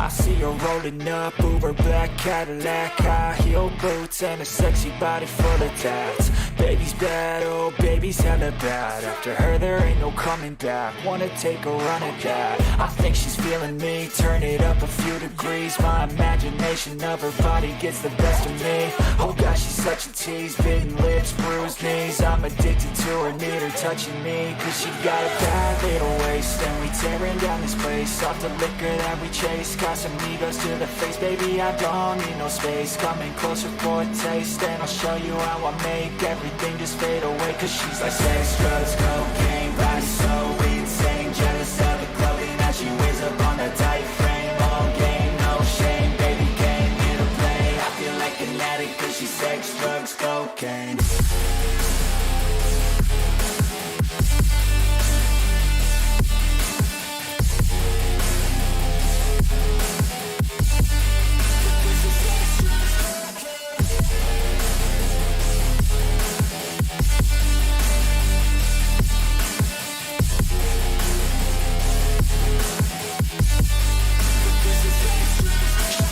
I see her rolling up, Uber black Cadillac, high heel boots and a sexy body full of tats. Baby's bad, oh baby's hella bad. After her there ain't no coming back. Wanna take a run at that. I think she's feeling me, turn it up a few degrees. My imagination of her body gets the best of me. Oh gosh, she's such a tease, bitten lips, bruised knees. I'm addicted to her, need her touching me. Cause she got a bad little waist, and we tearing down this place. Off the liquor that we chase, Casamigos to the face. Baby, I don't need no space. Coming closer for a taste, and I'll show you how I make everything just fade away. Cause she's like sex, drugs, cocaine, body so insane. Jealous of the clothing that she wears up on a tight frame. All game, no shame, baby came here to play. I feel like an addict cause she's sex, drugs, cocaine.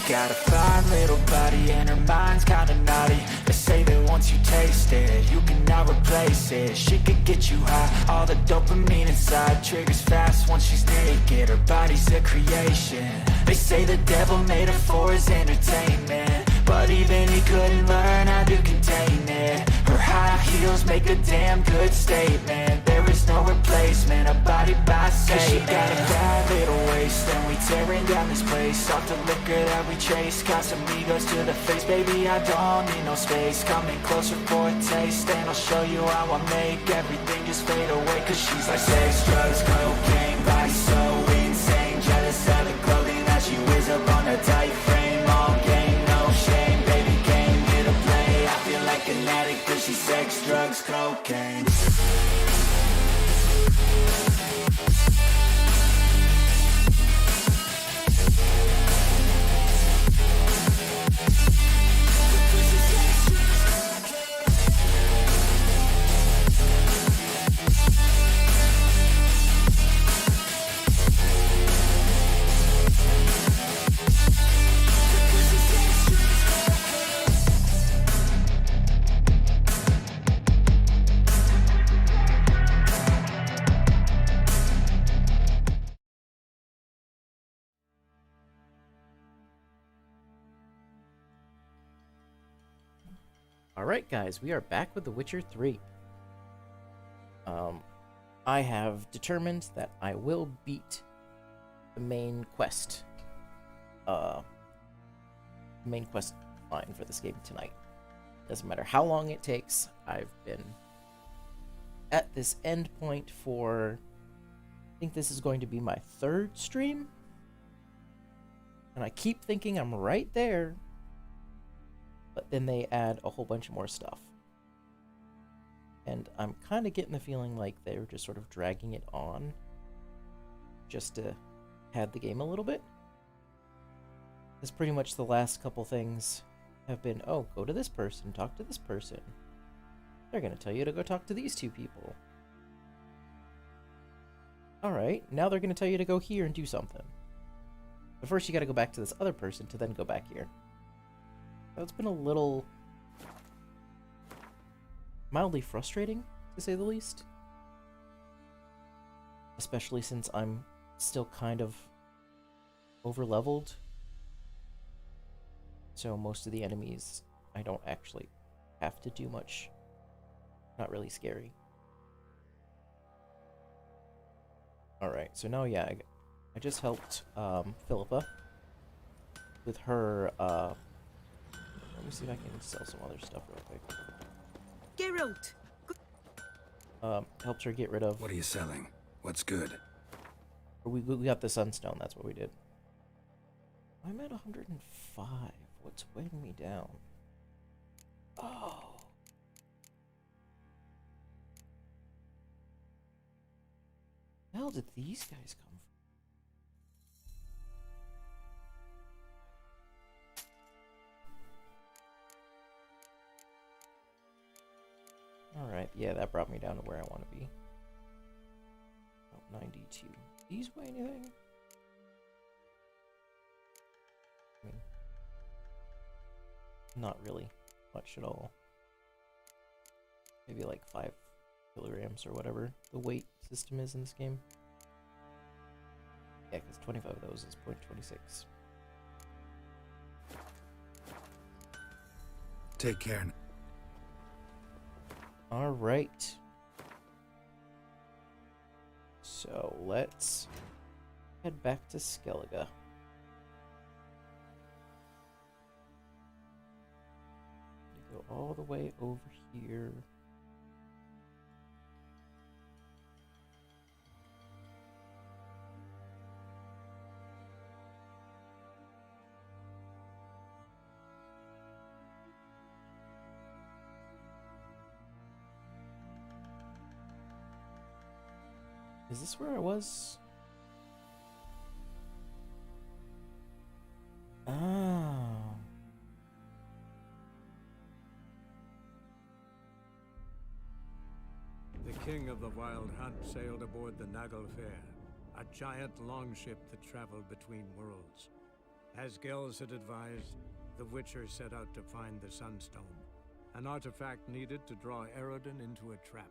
Got a fine little body and her mind's kinda naughty. They say that once you taste it, you cannot replace it. She could get you high, all the dopamine inside triggers fast once she's naked. Her body's a creation. They say the devil made her for his entertainment, but even he couldn't learn how to contain it. Her high heels make a damn good statement. There is no replacement, a body by Satan. Cause she got a bad little waist, and we tearing down this place. Off the liquor that we chase, Casamigos to the face. Baby, I don't need no space. Coming closer for a taste, and I'll show you how I make everything just fade away. Cause she's like sex, drugs, cocaine, body so insane. Jealous of the clothing that she wears up on a tight frame. All game, no shame, baby came here to play. I feel like an addict cause she's sex, drugs, cocaine. Alright guys, we are back with The Witcher 3. I have determined that I will beat the main quest. Main quest line for this game tonight. Doesn't matter how long it takes, I've been at this end point for... I think this is going to be my third stream. And I keep thinking I'm right there. But then they add a whole bunch more stuff. And I'm kind of getting the feeling like they're just sort of dragging it on just to pad the game a little bit. Because pretty much the last couple things have been, oh, go to this person, talk to this person. They're going to tell you to go talk to these two people. Alright, now they're going to tell you to go here and do something. But first you got to go back to this other person to then go back here. So it's been a little mildly frustrating, to say the least. Especially since I'm still kind of over-leveled. So most of the enemies, I don't actually have to do much. Not really scary. Alright, so now, yeah, I just helped Philippa with her, let me see if I can sell some other stuff real quick. Geralt! Helped her get rid of... What are you selling? What's good? We got the Sunstone, that's what we did. I'm at 105. What's weighing me down? Oh. Where the hell did these guys come from? Alright, yeah, that brought me down to where I want to be. About 92. These weigh anything? Not really much at all. Maybe like 5 kilograms or whatever the weight system is in this game. Yeah, because 25 of those is 0.26. Take care. Alright. So let's head back to Skellige. Go all the way over here. Is this where I was? Oh. The king of the Wild Hunt sailed aboard the Naglfar, a giant longship that traveled between worlds. As Gels had advised, the Witcher set out to find the Sunstone, an artifact needed to draw Eredin into a trap.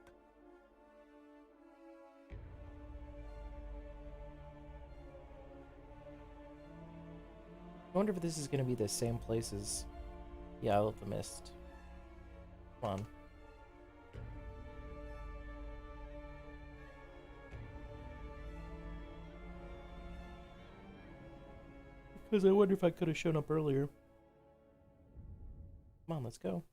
I wonder if this is going to be the same place as the Isle of the Mist. Come on. Because I wonder if I could have shown up earlier. Come on, let's go.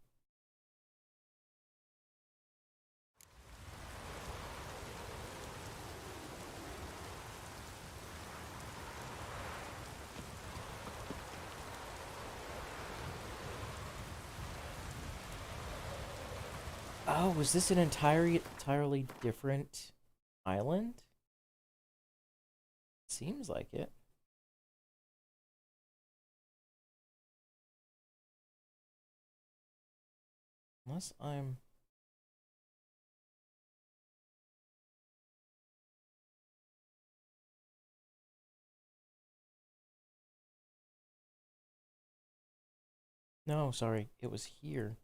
Oh, was this an entirely different island? Seems like it. Unless I'm... No, sorry. It was here.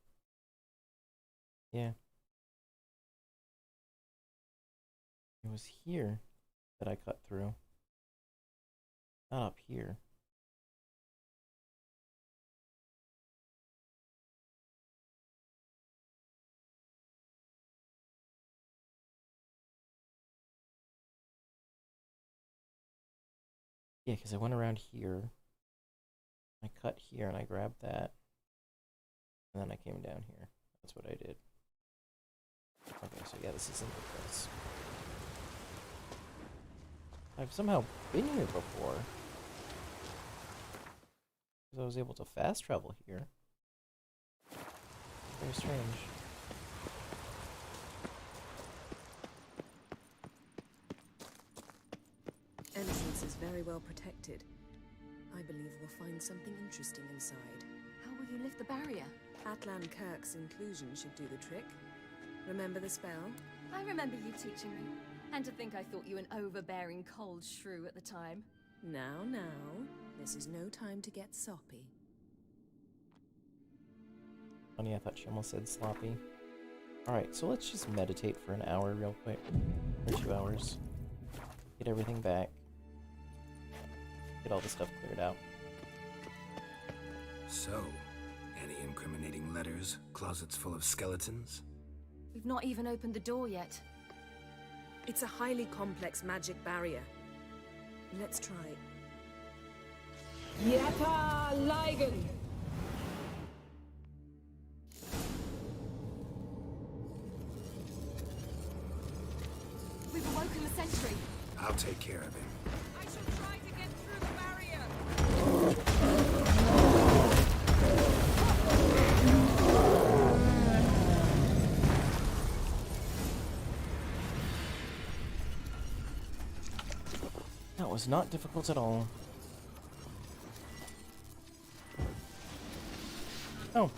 Yeah. It was here that I cut through. Not up here. Yeah, because I went around here. I cut here and I grabbed that. And then I came down here. That's what I did. Okay, so yeah, this isn't the place. I've somehow been here before. Because I was able to fast travel here. Very strange. Entrance is very well protected. I believe we'll find something interesting inside. How will you lift the barrier? Atlan Kirk's inclusion should do the trick. Remember the spell? I remember you teaching me. And to think I thought you an overbearing cold shrew at the time. Now, this is no time to get soppy. Funny, I thought she almost said sloppy. Alright, so let's just meditate for an hour real quick. Or 2 hours. Get everything back. Get all the stuff cleared out. So, any incriminating letters? Closets full of skeletons? We've not even opened the door yet. It's a highly complex magic barrier. Let's try. Yeta Ligen! We've awoken the sentry. I'll take care of him. I shall try to get through the barrier! That was not difficult at all. Oh.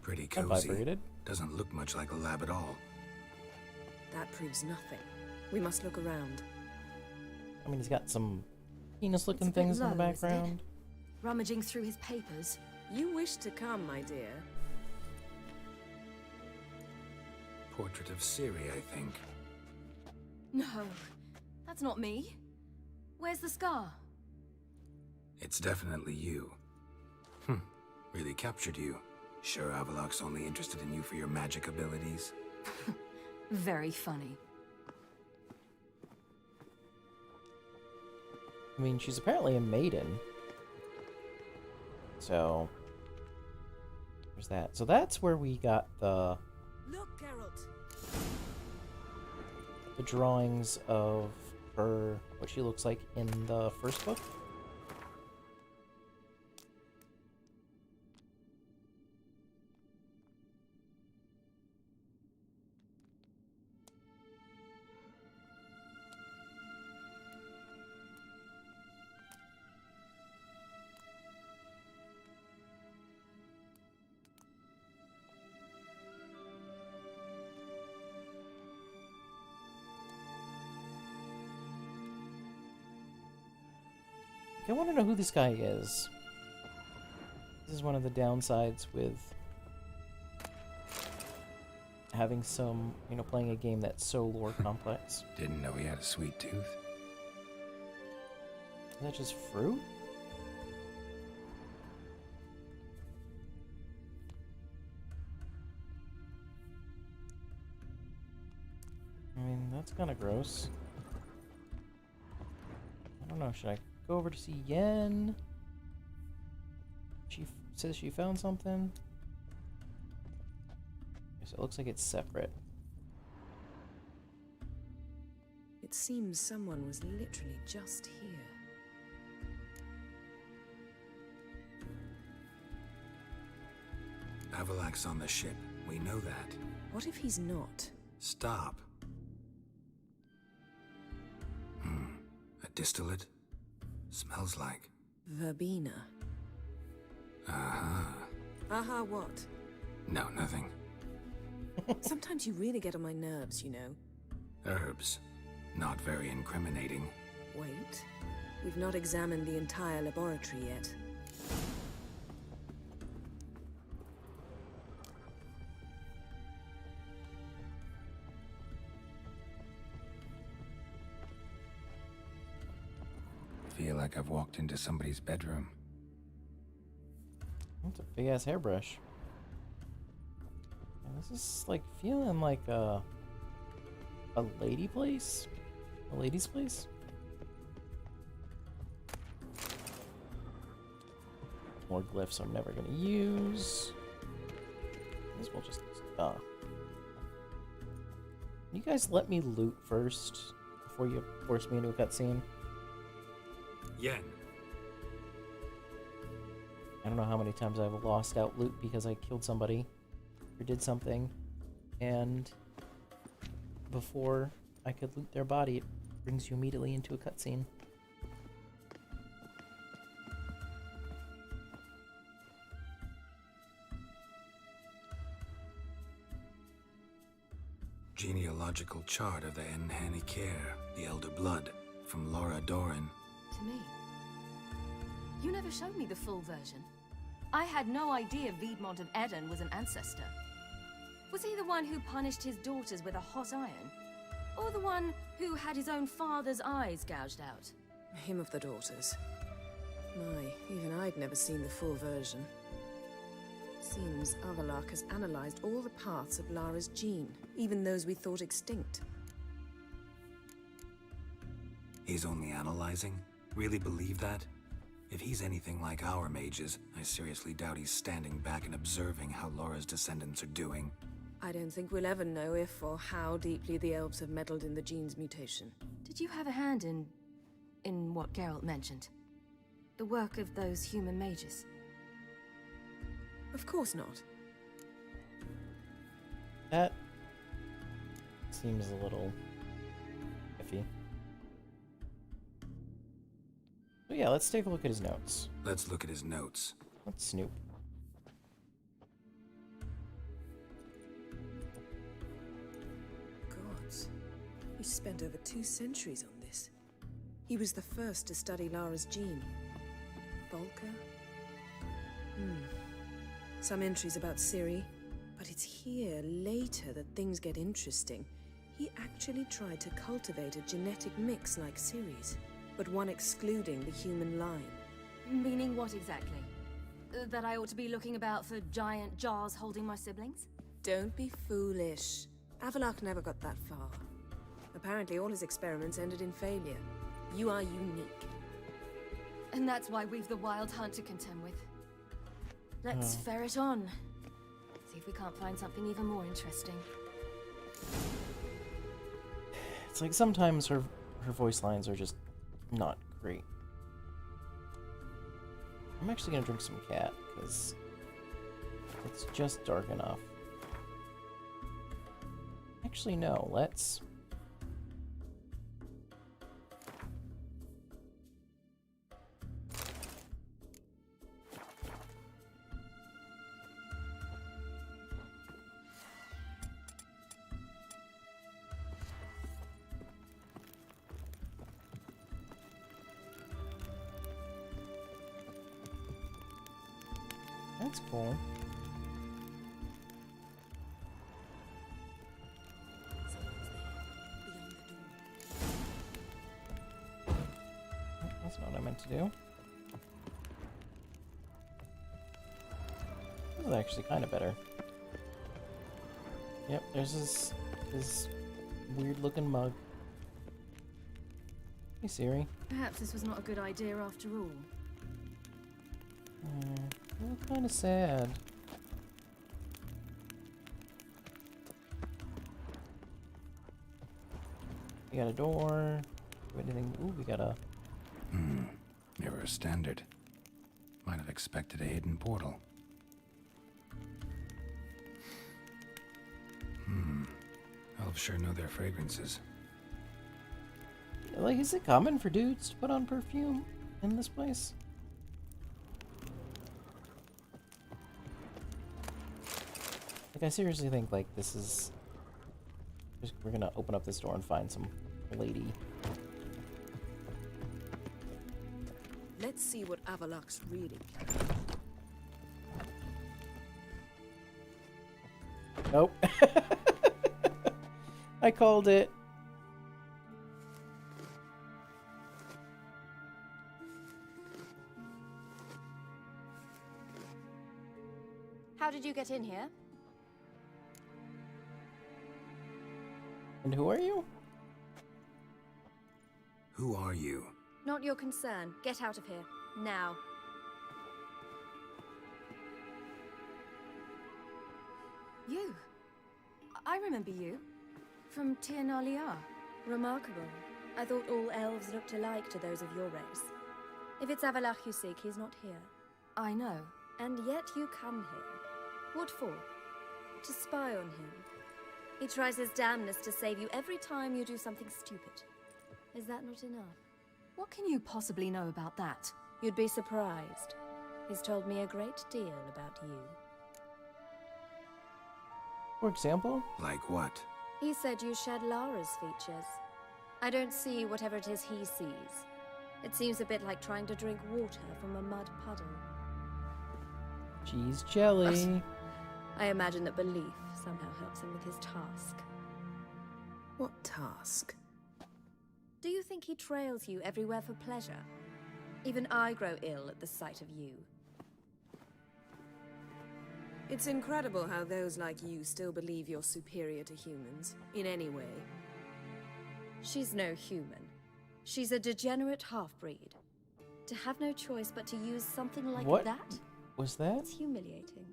Pretty That cozy. vibrated. Doesn't look much like a lab at all. That proves nothing. We must look around. I mean, he's got some penis-looking It's a bit things in the low, isn't it? background. Rummaging through his papers. You wish to come, my dear. Portrait of Ciri, I think. No, that's not me. Where's the scar? It's definitely you. Really captured you. Sure Avalok's only interested in you for your magic abilities? Very funny. I mean, she's apparently a maiden. So, there's that. So that's where we got the Look, Geralt! drawings of her, what she looks like in the first book. I want to know who this guy is. This is one of the downsides with having some, playing a game that's so lore complex. Didn't know he had a sweet tooth. Is that just fruit? I mean, that's kind of gross. I don't know, should I go over to see Yen? She says she found something. So it looks like it's separate. It seems someone was literally just here. Avalok's on the ship. We know that. What if he's not? Stop. A distillate? Smells like. Verbena. Aha. Aha, what? No, nothing. Sometimes you really get on my nerves, you know. Herbs. Not very incriminating. Wait. We've not examined the entire laboratory yet. Feel like I've walked into somebody's bedroom. That's a big ass hairbrush. And this is like feeling like a lady place? A lady's place? More glyphs I'm never gonna use. This will just you guys let me loot first before you force me into a cutscene? Yen. I don't know how many times I've lost out loot because I killed somebody or did something, and before I could loot their body, it brings you immediately into a cutscene. Genealogical chart of the Enhanikare, the Elder Blood, from Laura Doran. To me. You never showed me the full version. I had no idea Viedmont of Eden was an ancestor. Was he the one who punished his daughters with a hot iron? Or the one who had his own father's eyes gouged out? Him of the daughters. My, even I'd never seen the full version. Seems Avalok has analyzed all the parts of Lara's gene, even those we thought extinct. He's only analyzing? Really believe that? If he's anything like our mages, I seriously doubt he's standing back and observing how Laura's descendants are doing. I don't think we'll ever know if or how deeply the elves have meddled in the gene's mutation. Did you have a hand in what Geralt mentioned? The work of those human mages? Of course not. That seems a little iffy. So yeah, let's take a look at his notes. Let's look at his notes. Let's snoop. God, records. He spent over 2 centuries on this. He was the first to study Lara's gene. Volker? Some entries about Ciri, but it's here later that things get interesting. He actually tried to cultivate a genetic mix like Ciri's, but one excluding the human line. Meaning what exactly? That I ought to be looking about for giant jars holding my siblings? Don't be foolish. Avallac'h never got that far. Apparently all his experiments ended in failure. You are unique. And that's why we've the Wild Hunt to contend with. Let's ferret on. See if we can't find something even more interesting. It's like sometimes her voice lines are just not great. I'm actually gonna drink some cat, because it's just dark enough. Actually, no, let's... That's cool. That's not what I meant to do. This is actually kind of better. Yep, there's this weird-looking mug. Hey, Ciri. Perhaps this was not a good idea after all. You look kind of sad. We got a door. Do anything? Ooh, we got a... Mirror standard. Might have expected a hidden portal. Elves sure know their fragrances. Like, is it common for dudes to put on perfume in this place? Like, I seriously think, like, this is... We're gonna open up this door and find some lady. Let's see what Avallac'h's really. Nope. I called it. How did you get in here? And who are you? Who are you? Not your concern. Get out of here. Now. You. I remember you. From Tir na Liar. Remarkable. I thought all elves looked alike to those of your race. If it's Avallac'h you seek, he's not here. I know. And yet you come here. What for? To spy on him. He tries his damnedest to save you every time you do something stupid. Is that not enough? What can you possibly know about that? You'd be surprised. He's told me a great deal about you. For example? Like what? He said you shared Lara's features. I don't see whatever it is he sees. It seems a bit like trying to drink water from a mud puddle. Cheese jelly. I imagine that belief somehow helps him with his task. What task? Do you think he trails you everywhere for pleasure? Even I grow ill at the sight of you. It's incredible how those like you still believe you're superior to humans, in any way. She's no human. She's a degenerate half-breed. To have no choice but to use something like What that? was that? It's humiliating.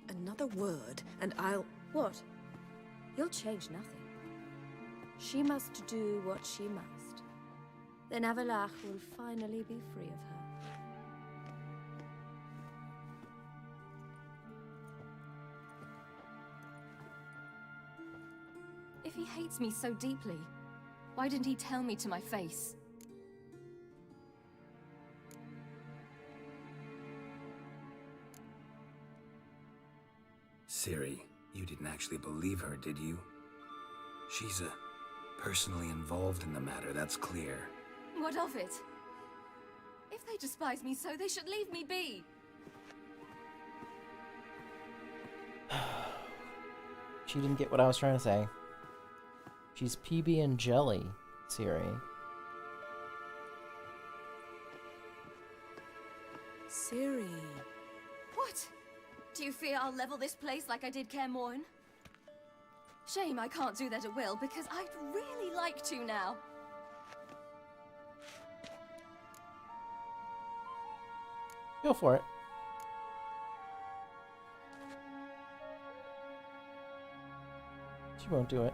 Another word, and I'll... What? You'll change nothing. She must do what she must. Then Avallac'h will finally be free of her. If he hates me so deeply, why didn't he tell me to my face? Ciri, you didn't actually believe her, did you? She's personally involved in the matter, that's clear. What of it? If they despise me so, they should leave me be. She didn't get what I was trying to say. She's PB and jelly, Ciri. Ciri. What? Do you fear I'll level this place like I did Kaer Morhen? Shame I can't do that at will, because I'd really like to now. Go for it. She won't do it.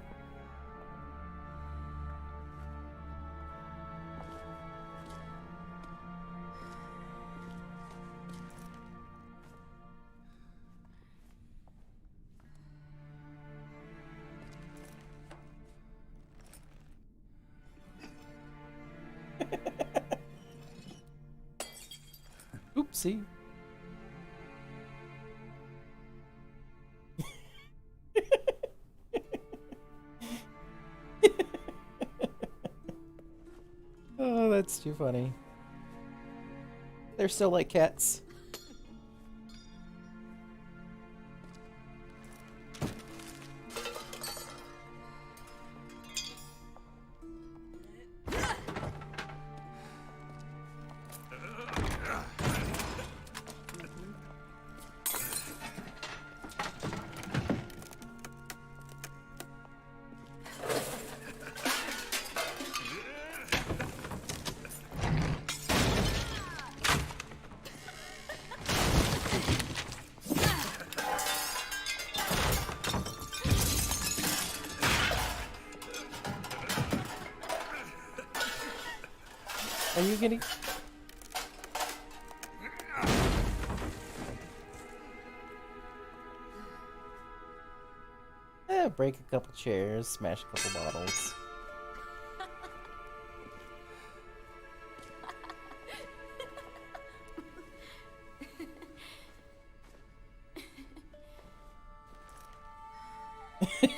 Oopsie. Oh, that's too funny. They're so like cats. Are you getting... break a couple chairs, smash a couple bottles.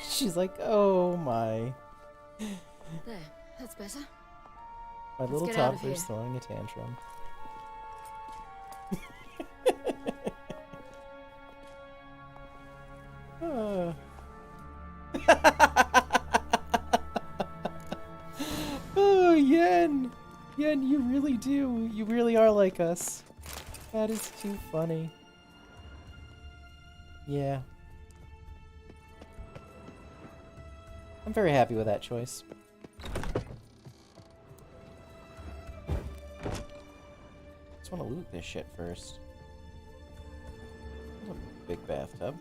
She's like, oh my. There, that's better. My little get out of toddler's here. throwing a tantrum. Oh, Yen! Yen, you really do. You really are like us. That is too funny. Yeah. I'm very happy with that choice. Just want to loot this shit first. There's a big bathtub.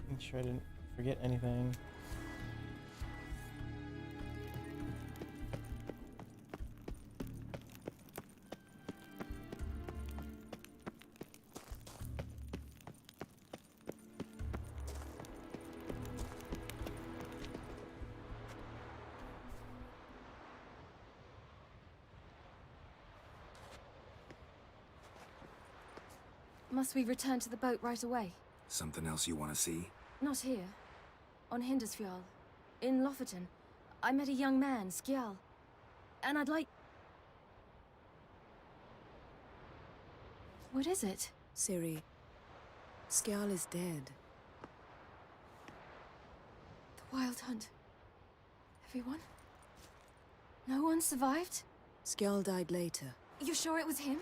Make sure I didn't forget anything. Must we return to the boat right away? Something else you want to see? Not here. On Hindersfjall. In Lofoten. I met a young man, Skjal. And I'd like... What is it? Ciri, Skjal is dead. The Wild Hunt. Everyone? No one survived? Skjal died later. You sure it was him?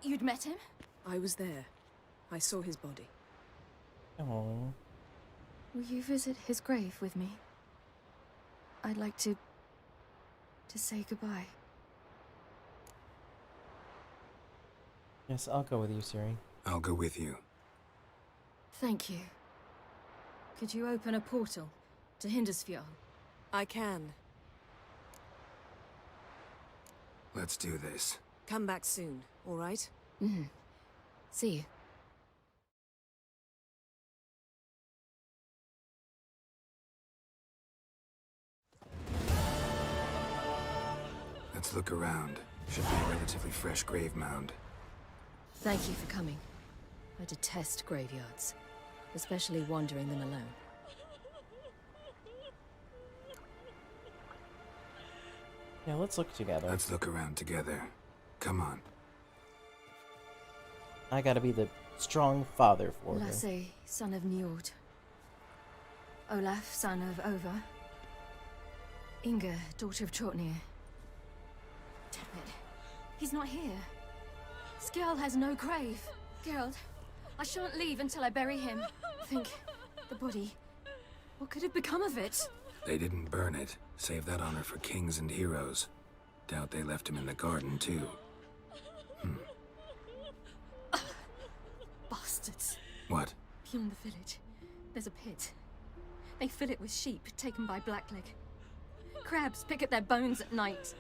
You'd met him? I was there. I saw his body. Oh. Will you visit his grave with me? I'd like to say goodbye. Yes, I'll go with you, Ciri. I'll go with you. Thank you. Could you open a portal to Hindersfjord? I can. Let's do this. Come back soon, all right? See you. Let's look around. Should be a relatively fresh grave mound. Thank you for coming. I detest graveyards, especially wandering them alone. Yeah, let's look together. Let's look around together. Come on. I gotta be the strong father for her. Lasse, son of Njord. Olaf, son of Over. Inga, daughter of Trotnir. Damn it. He's not here. Skjall has no grave. Geralt, I shan't leave until I bury him. Think, the body. What could have become of it? They didn't burn it. Save that honor for kings and heroes. Doubt they left him in the garden, too. Bastards. What? Beyond the village, there's a pit. They fill it with sheep taken by Blackleg. Crabs pick at their bones at night.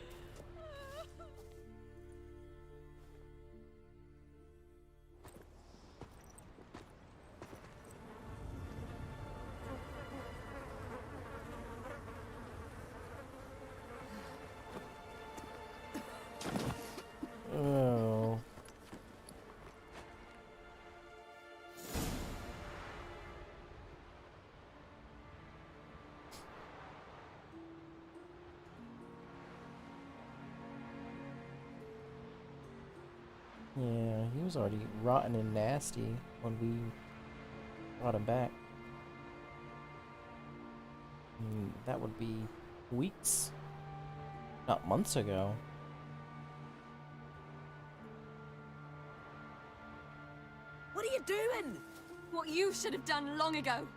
Oh. Yeah, he was already rotten and nasty when we brought him back. That would be weeks, not months ago. What are you doing? What you should have done long ago.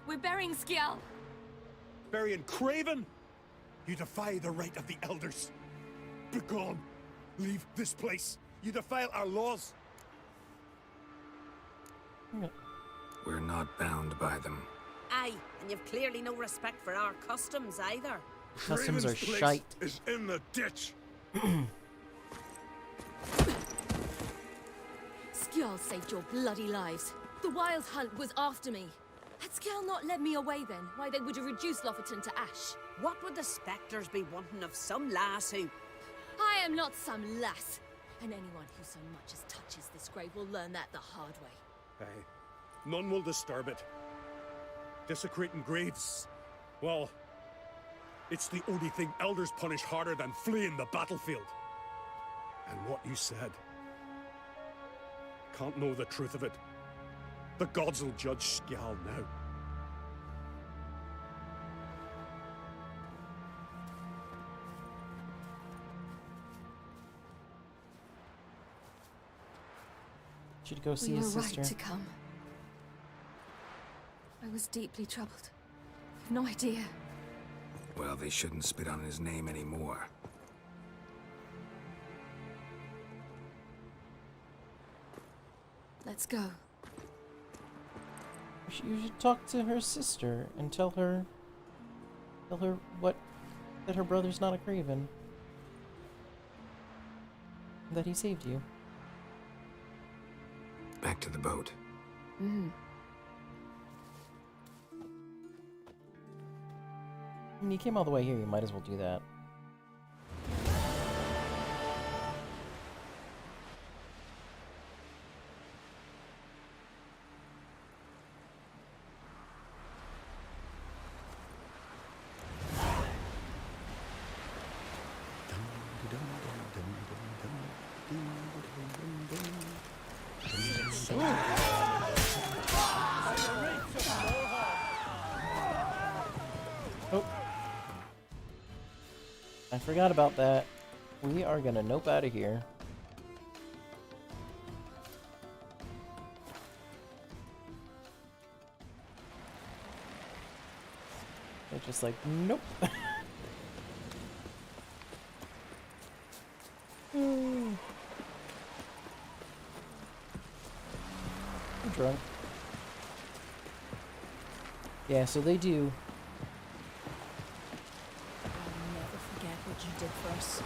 We're burying Skjall. Burying Craven? You defy the right of the elders. Begone. Leave this place. You defile our laws. We're not bound by them. Aye, and you've clearly no respect for our customs either. Customs are Craven's place shite. is in the ditch. Skjall saved your bloody lives. The Wild Hunt was after me. Had Skjall not led me away then, why they would have reduced Lofoten to ash. What would the spectres be wanting of some lass who... I am not some lass. And anyone who so much as touches this grave will learn that the hard way. Aye. None will disturb it. Desecrating graves. Well, it's the only thing elders punish harder than fleeing the battlefield. And what you said. Can't know the truth of it. The gods will judge Skjall now. Should go see We were his sister. right to come. I was deeply troubled. You've no idea. Well, they shouldn't spit on his name anymore. Let's go. You should talk to her sister and tell her what, that her brother's not a craven. That he saved you. Back to the boat. When you came all the way here, you might as well do that. Oh. I forgot about that. We are gonna nope out of here. They're just like, nope. I'm drunk. Yeah, so they do. I'll never forget what you did for us.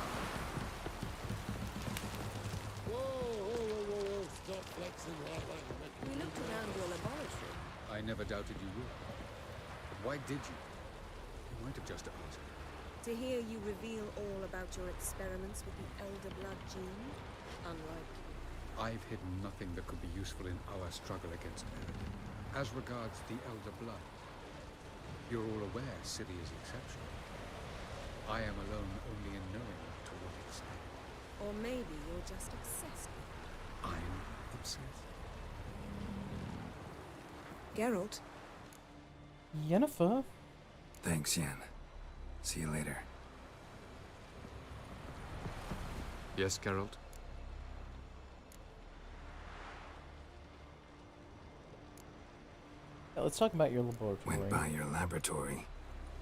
Whoa, stop flexing that like a Mickey. We looked around your laboratory. I never doubted you would. But why did you? You might have just asked. To hear you reveal all about your experiments with the Elder Blood gene, unlike you. I've hidden nothing that could be useful in our struggle against Eric. As regards the Elder Blood, you're all aware Ciri is exceptional. I am alone only in knowing to what extent. Or maybe you're just obsessed with it. I'm obsessed. Geralt, Yennefer? Thanks, Yen. See you later. Yes, Geralt? Yeah, let's talk about your laboratory. Went by your laboratory.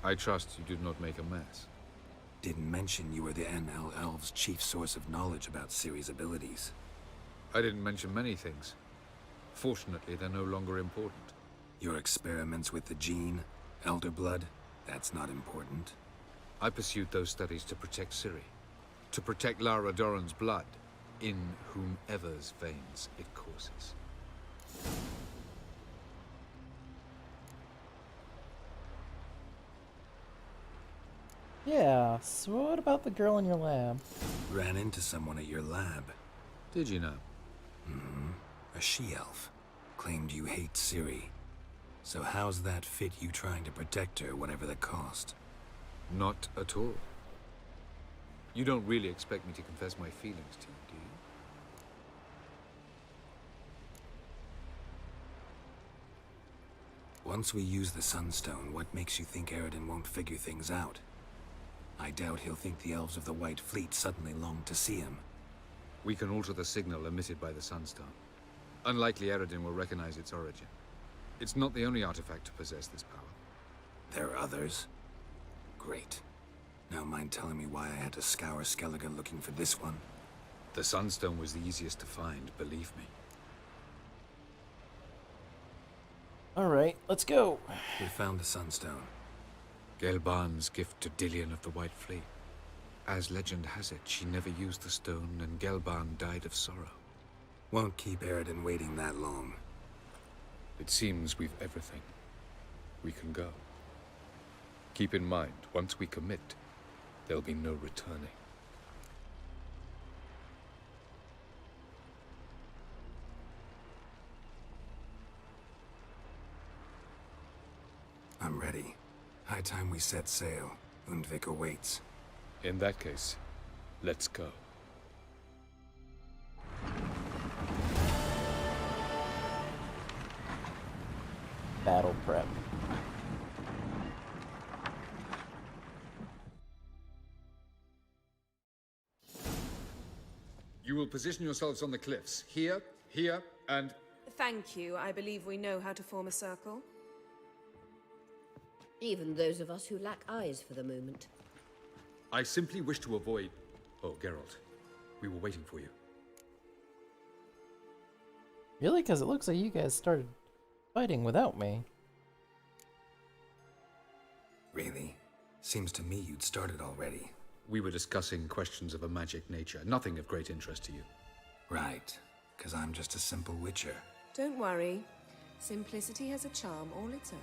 I trust you did not make a mess. Didn't mention you were the NL Elves' chief source of knowledge about Ciri's abilities. I didn't mention many things. Fortunately, they're no longer important. Your experiments with the gene, Elder Blood, that's not important. I pursued those studies to protect Ciri. To protect Lara Doran's blood, in whomever's veins it courses. Yeah, so what about the girl in your lab? Ran into someone at your lab. Did you know? A she-elf. Claimed you hate Ciri. So how's that fit you trying to protect her, whatever the cost? Not at all. You don't really expect me to confess my feelings to you, do you? Once we use the Sunstone, what makes you think Eridan won't figure things out? I doubt he'll think the Elves of the White Fleet suddenly long to see him. We can alter the signal emitted by the Sunstone. Unlikely Eridan will recognize its origin. It's not the only artifact to possess this power. There are others? Great. Now mind telling me why I had to scour Skellige looking for this one? The Sunstone was the easiest to find, believe me. Alright, let's go. We found the Sunstone. Gelban's gift to Dillion of the White Fleet. As legend has it, she never used the stone, and Gelban died of sorrow. Won't keep Eridan waiting that long. It seems we've everything. We can go. Keep in mind, once we commit, there'll be no returning. I'm ready. High time we set sail. Undvik awaits. In that case, let's go. Battle prep. You will position yourselves on the cliffs. Here, here, and... thank you. I believe we know how to form a circle. Even those of us who lack eyes for the moment. I simply wish to avoid... Oh, Geralt. We were waiting for you. Really? Because it looks like you guys started fighting without me. Really? Seems to me you'd started already. We were discussing questions of a magic nature, nothing of great interest to you. Right. Because I'm just a simple witcher. Don't worry. Simplicity has a charm all its own.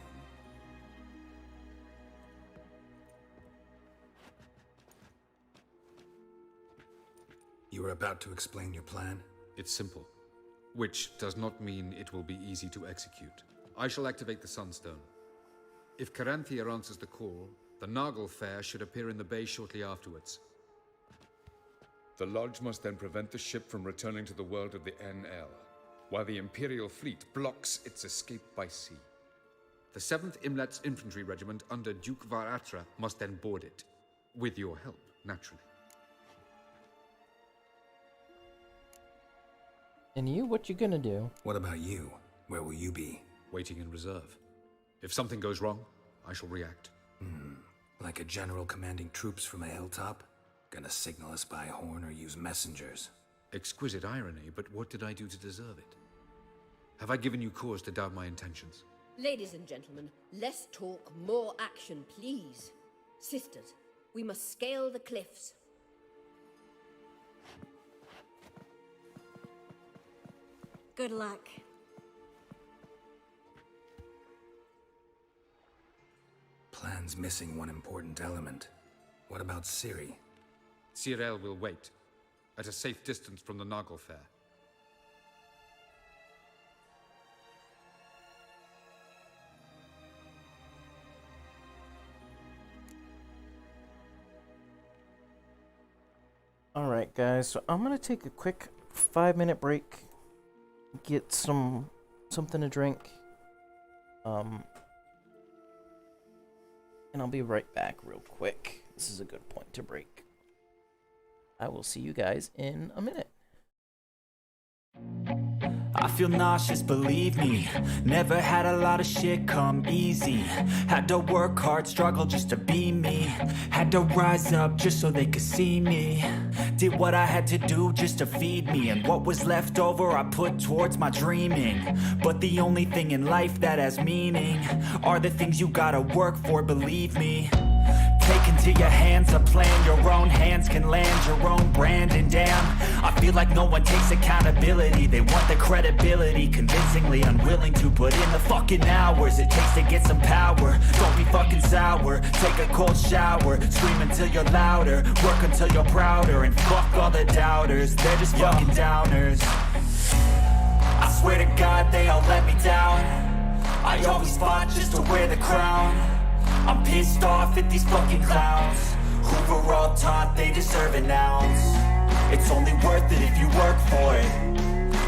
You were about to explain your plan? It's simple. Which does not mean it will be easy to execute. I shall activate the Sunstone. If Caranthia answers the call, the Nagel Fair should appear in the bay shortly afterwards. The Lodge must then prevent the ship from returning to the world of the NL, while the Imperial fleet blocks its escape by sea. The 7th Imlet's Infantry Regiment under Duke Varatra must then board it. With your help, naturally. And you? What you gonna do? What about you? Where will you be? Waiting in reserve. If something goes wrong, I shall react. Like a general commanding troops from a hilltop? Gonna signal us by horn or use messengers? Exquisite irony, but what did I do to deserve it? Have I given you cause to doubt my intentions? Ladies and gentlemen, less talk, more action, please. Sisters, we must scale the cliffs. Good luck. Plan's missing one important element. What about Ciri? Cyril will wait, at a safe distance from the Noggle Fair. Alright guys, so I'm gonna take a quick 5-minute break, get something to drink, and I'll be right back real quick. This is a good point to break. I will see you guys in a minute. I feel nauseous, believe me. Never had a lot of shit come easy. Had to work hard, struggle just to be me. Had to rise up just so they could see me. Did what I had to do just to feed me. And what was left over I put towards my dreaming. But the only thing in life that has meaning are the things you gotta work for, believe me. Take into your hands a plan, your own hands can land your own brand. And damn, I feel like no one takes accountability. They want the credibility, convincingly unwilling to put in the fucking hours it takes to get some power. Don't be fucking sour, take a cold shower, scream until you're louder, work until you're prouder. And fuck all the doubters, they're just fucking downers. I swear to God they all let me down. I always fought just to wear the crown. I'm pissed off at these fucking clowns who were all taught they deserve an ounce. It's only worth it if you work for it.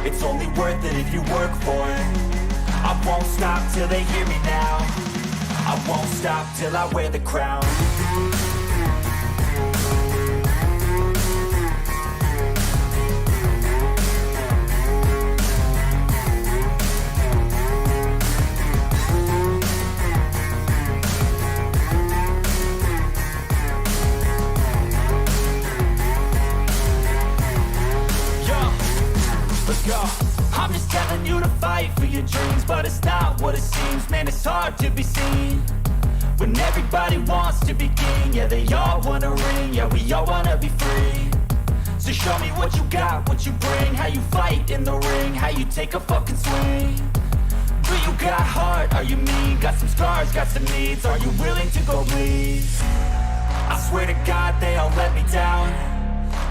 It's only worth it if you work for it. I won't stop till they hear me now. I won't stop till I wear the crown. I'm just telling you to fight for your dreams, but it's not what it seems. Man, it's hard to be seen when everybody wants to be king. Yeah, they all wanna ring, yeah, we all wanna be free. So show me what you got, what you bring, how you fight in the ring, how you take a fucking swing. Do you got heart, are you mean? Got some scars, got some needs, are you willing to go bleed? I swear to God they all let me down.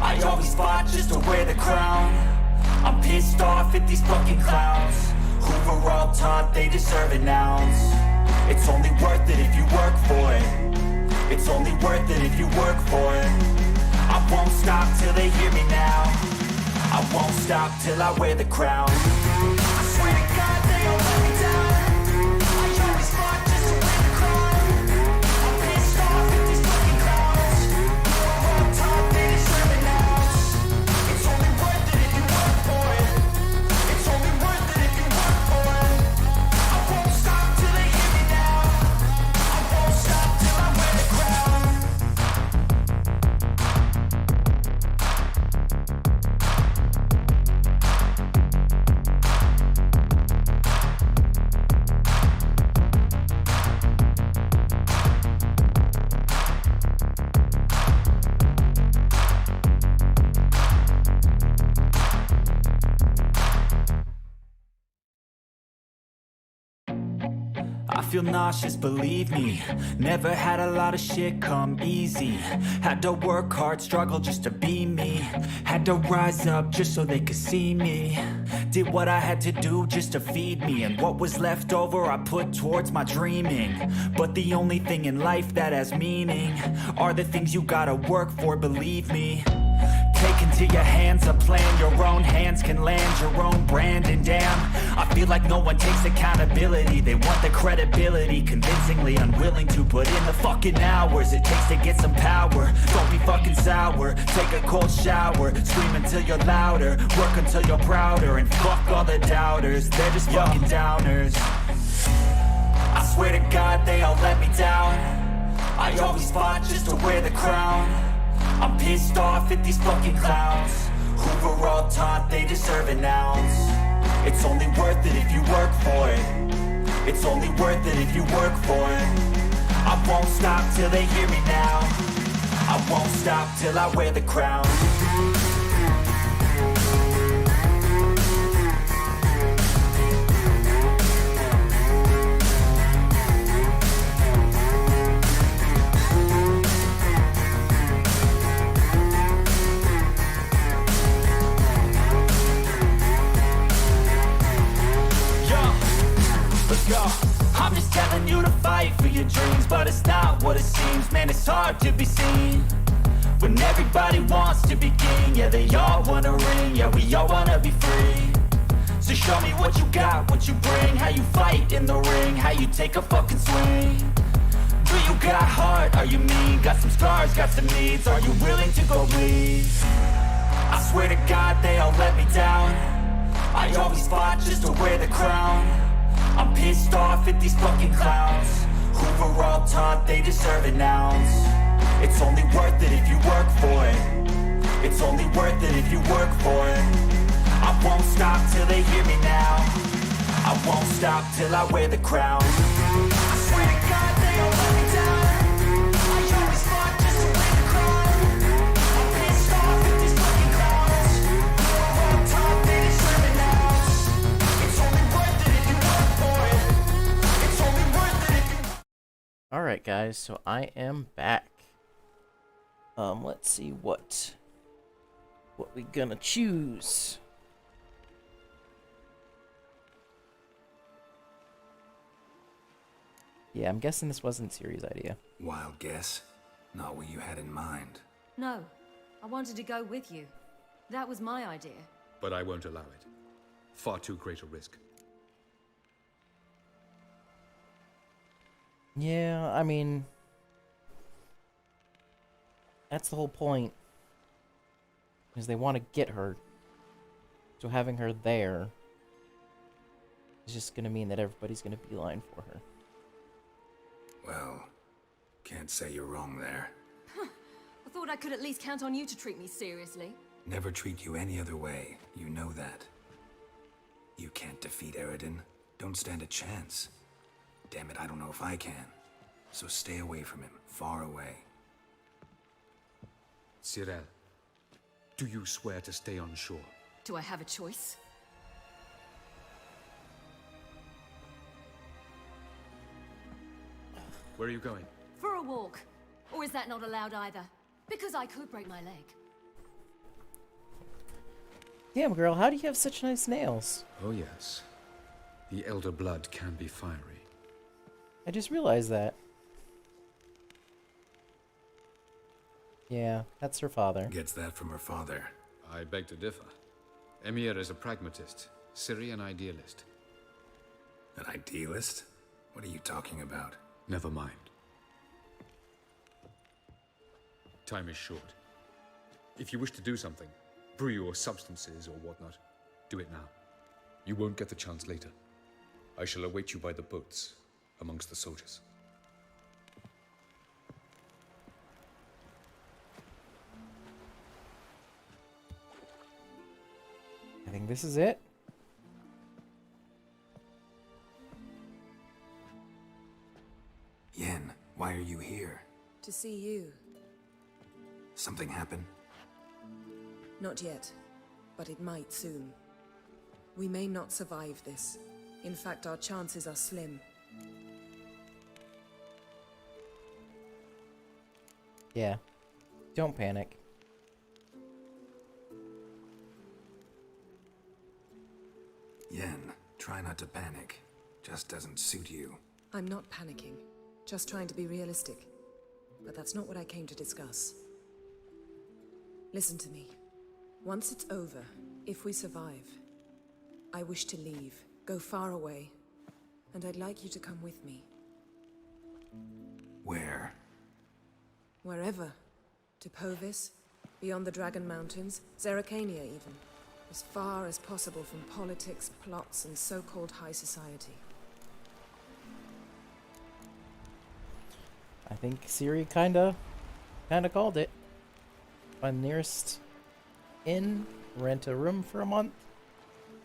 I always fought just to wear the crown. I'm pissed off at these fucking clowns who were all taught they deserve an ounce. It's only worth it if you work for it. It's only worth it if you work for it. I won't stop till they hear me now. I won't stop till I wear the crown. I swear to God they all let me down. I always fought just to wear the crown. I'm pissed off at these fucking clowns who were all taught they deserve an ounce. It's only worth it if you work for it. It's only worth it if you work for it. I won't stop till they hear me now. I won't stop till I wear the crown. I feel nauseous, believe me. Never had a lot of shit come easy. Had to work hard, struggle just to be me. Had to rise up just so they could see me. Did what I had to do just to feed me. And what was left over I put towards my dreaming. But the only thing in life that has meaning are the things you gotta work for, believe me. Take into your hands a plan, your own hands can land your own brand. And damn, I feel like no one takes accountability. They want the credibility, convincingly unwilling to put in the fucking hours it takes to get some power. Don't be fucking sour, take a cold shower, scream until you're louder, work until you're prouder. And fuck all the doubters, they're just fucking downers. I swear to God they all let me down. I always fought just to wear the crown. I'm pissed off at these fucking clowns who were all taught they deserve an ounce. It's only worth it if you work for it. It's only worth it if you work for it. I won't stop till they hear me now. I won't stop till I wear the crown. I'm just telling you to fight for your dreams, but it's not what it seems. Man, it's hard to be seen when everybody wants to be king. Yeah, they all wanna ring, yeah, we all wanna be free. So show me what you got, what you bring, how you fight in the ring, how you take a fucking swing. Do you got heart, are you mean? Got some scars, got some needs, are you willing to go bleed? I swear to God they all let me down. I always fought just to wear the crown. I'm pissed off at these fucking clowns who were all taught they deserve an ounce. It's only worth it if you work for it. It's only worth it if you work for it. I won't stop till they hear me now. I won't stop till I wear the crown. I swear to God they all let me down. I always fought just to wear the crown. I'm pissed off at these fucking clowns who were all taught they deserve an ounce. It's only worth it if you work for it. It's only worth it if you... Alright guys, so I am back. Let's see what we gonna choose. Yeah, I'm guessing this wasn't Siri's idea. Wild guess. Not what you had in mind. No, I wanted to go with you. That was my idea. But I won't allow it. Far too great a risk. Yeah, I mean, that's the whole point. Is they want to get her. So having her there is just gonna mean that everybody's gonna beeline for her. Well, can't say you're wrong there. I thought I could at least count on you to treat me seriously. Never treat you any other way. You know that. You can't defeat Eridan. Don't stand a chance. Damn it, I don't know if I can. So stay away from him. Far away. Cyril, do you swear to stay on shore? Do I have a choice? Where are you going? For a walk. Or is that not allowed either? Because I could break my leg. Damn, girl, how do you have such nice nails? Oh yes. The elder blood can be fiery. I just realized that. Yeah, that's her father. Gets that from her father. I beg to differ. Emir is a pragmatist, Ciri an idealist. An idealist? What are you talking about? Never mind. Time is short. If you wish to do something, brew your substances or whatnot, do it now. You won't get the chance later. I shall await you by the boats, amongst the soldiers. I think this is it. Yen, why are you here? To see you. Something happened? Not yet, but it might soon. We may not survive this. In fact, our chances are slim. Yeah. Don't panic. Yen, try not to panic. Just doesn't suit you. I'm not panicking. Just trying to be realistic. But that's not what I came to discuss. Listen to me. Once it's over, if we survive, I wish to leave, go far away, and I'd like you to come with me. Where? Wherever. To Povis, beyond the Dragon Mountains, Zerrikania even. As far as possible from politics, plots, and so-called high society. I think Ciri kinda called it. Find the nearest inn, rent a room for a month,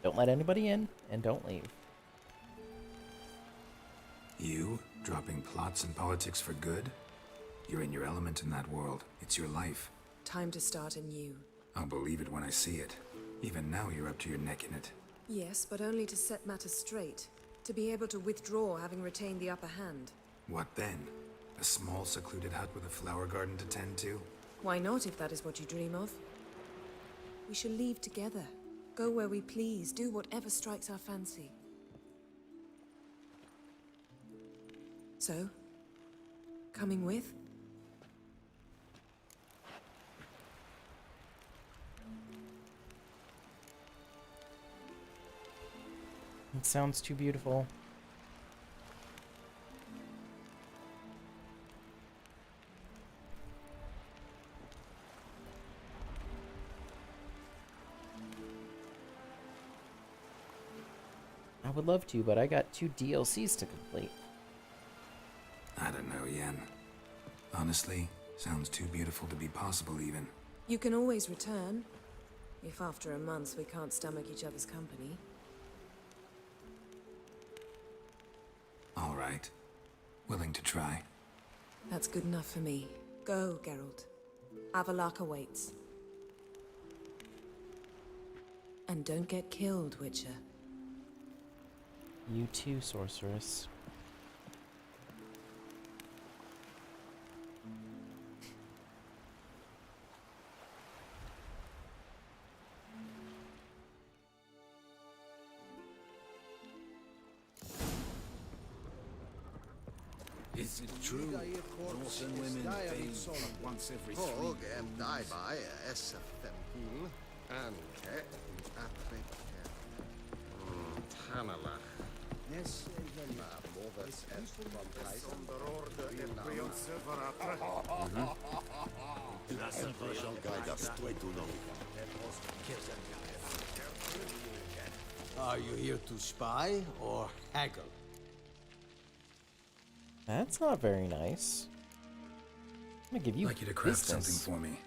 don't let anybody in, and don't leave. You, dropping plots and politics for good? You're in your element in that world. It's your life. Time to start anew. I'll believe it when I see it. Even now, you're up to your neck in it. Yes, but only to set matters straight. To be able to withdraw having retained the upper hand. What then? A small, secluded hut with a flower garden to tend to? Why not, if that is what you dream of? We shall leave together. Go where we please, do whatever strikes our fancy. So, coming with? It sounds too beautiful. I would love to, but I got 2 DLCs to complete. I don't know, Yen. Honestly, sounds too beautiful to be possible even. You can always return. If after a month we can't stomach each other's company. All right. Willing to try. That's good enough for me. Go, Geralt. Avallac'h awaits. And don't get killed, Witcher. You too, sorceress. Is it true? Dwarves and women bathe once every 3 years? Yes, Are you here to spy or haggle? That's not very nice. I'm gonna give you I'd like you to craft business. something for me.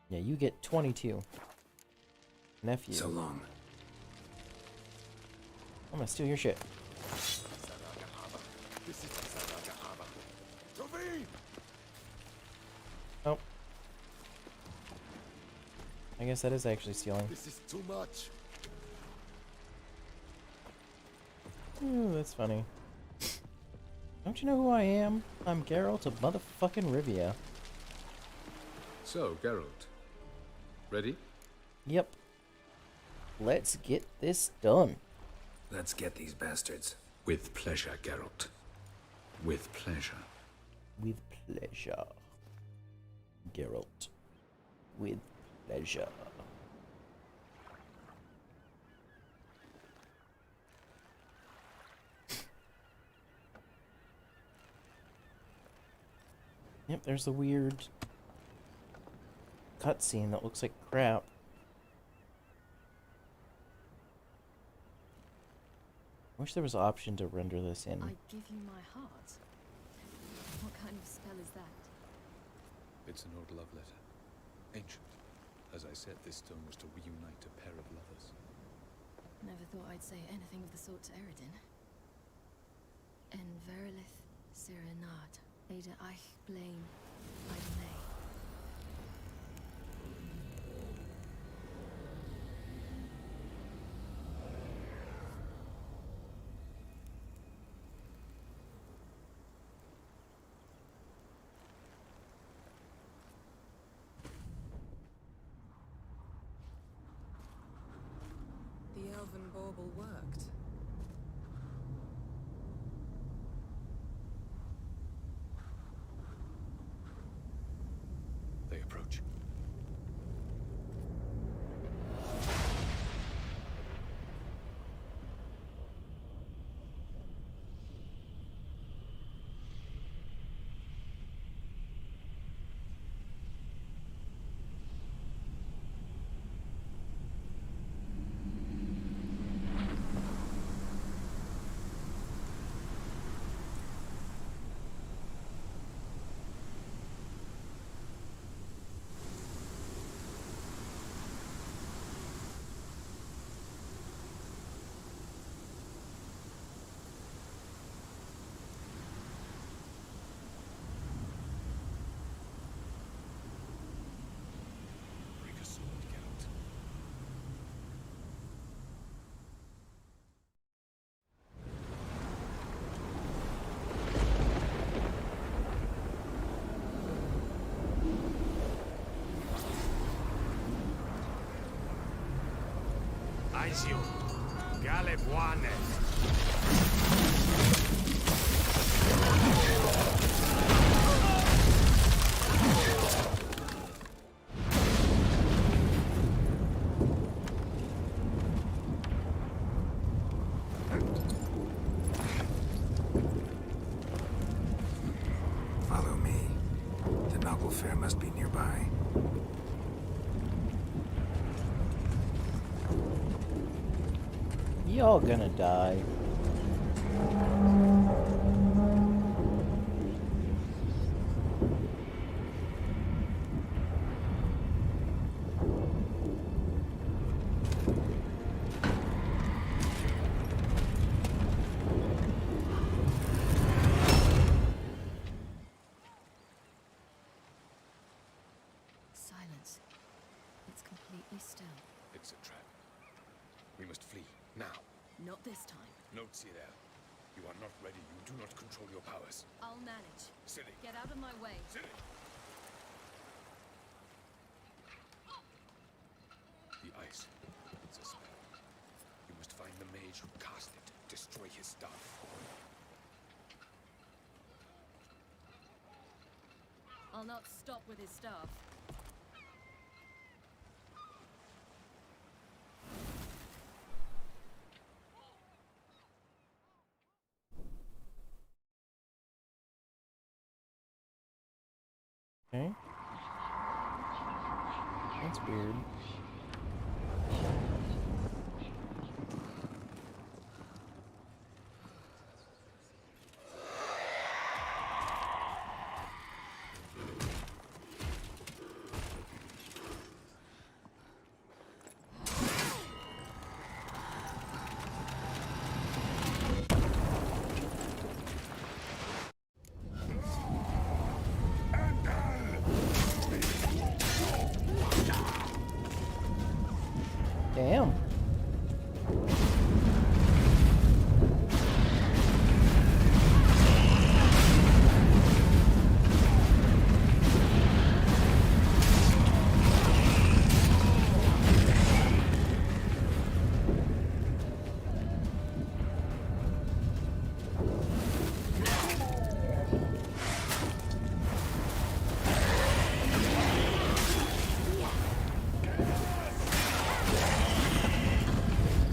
Yeah, you get 22. Nephew. So long. I'm gonna steal your shit. Oh. I guess that is actually stealing. This is too much. Ooh, that's funny. Don't you know who I am? I'm Geralt of motherfucking Rivia. So, Geralt. Ready? Yep. Let's get this done. Let's get these bastards. With pleasure, Geralt. With pleasure. With pleasure. Geralt. With pleasure. Yep, there's the weird cutscene that looks like crap. Wish there was an option to render this in. I give you my heart. What kind of spell is that? It's an old love letter. Ancient. As I said, this stone was to reunite a pair of lovers. Never thought I'd say anything of the sort to Eredin. En verilith serenad, Ada eich blame, I The elven bauble worked. They approach. Aizio. Galebuane. Follow me. The Noble Fair must be nearby. Y'all gonna die. Silence. It's completely still. It's a trap. We must flee, now. Not this time. Note, Cyril. You are not ready. You do not control your powers. I'll manage. Silly. Get out of my way. Silly. The ice. It's a spell. You must find the mage who cast it. Destroy his staff. I'll not stop with his staff. Okay. That's weird. Damn.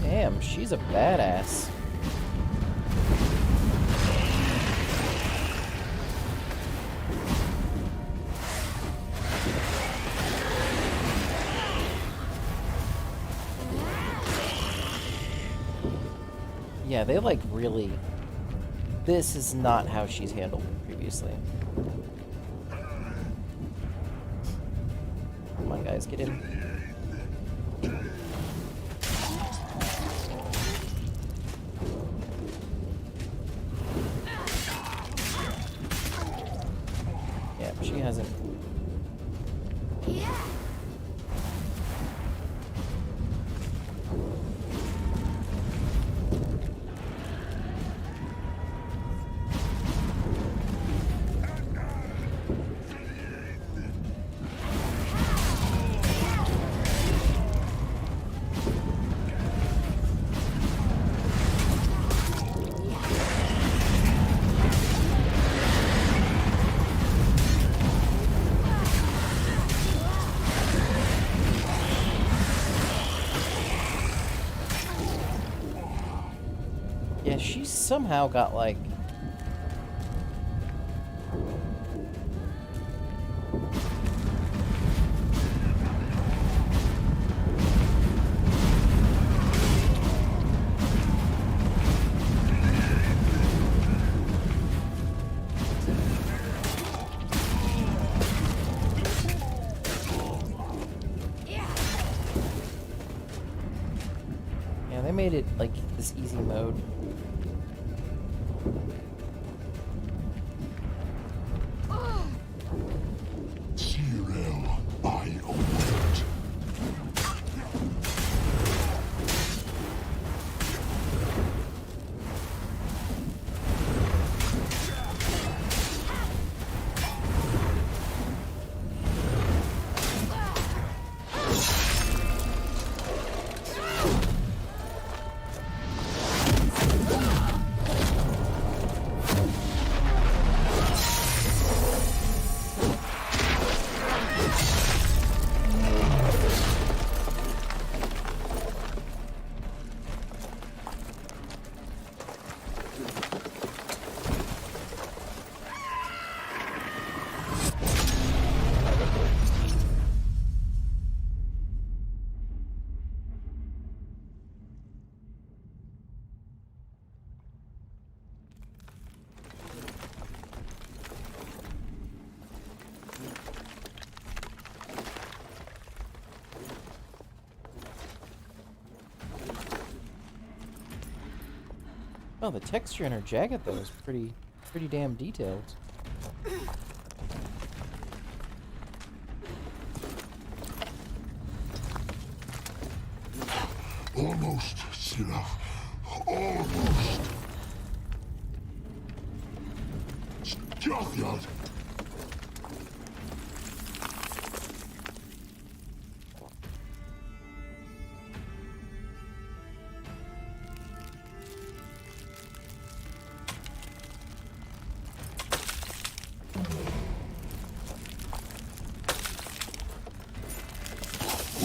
Damn, she's a badass. Yeah, they like really... This is not how she's handled previously. Come on, guys, get in. Yeah, she hasn't. Yeah, she's somehow got like... Yeah, they made it like this easy mode. Oh, the texture in her jacket though is pretty damn detailed. Almost, Sirach. Almost. Stjåthjad.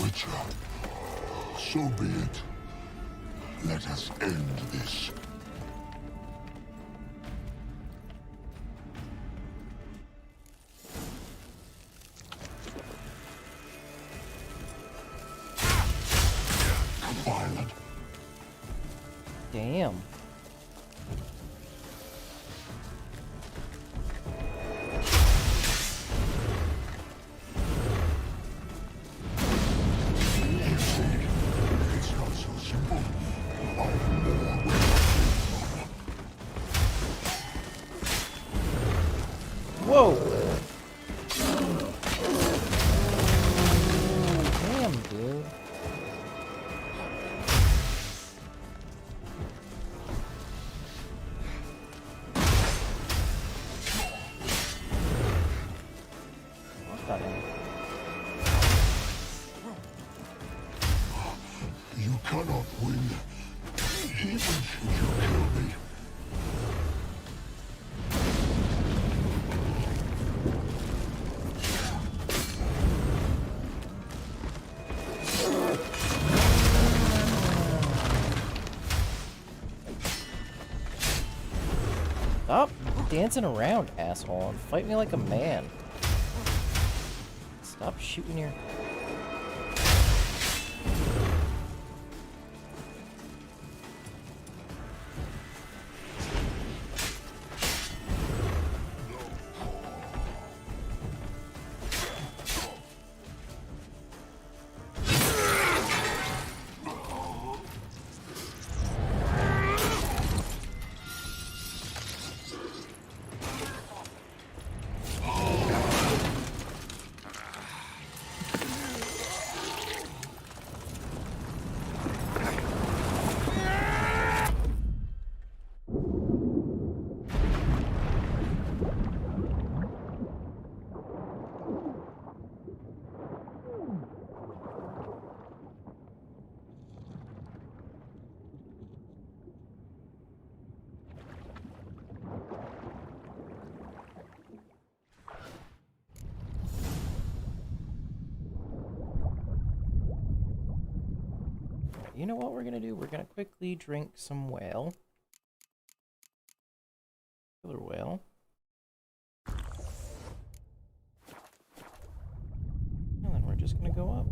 Witcher, so be it. Let us end this. Violent. Damn. It's not so simple. I'm more. Whoa! Damn, dude. What the hell? You cannot win, even should you kill me. Stop dancing around, asshole, and fight me like a man. Stop shooting your... You know what we're gonna do? We're gonna quickly drink some whale. Killer whale. And then we're just gonna go up.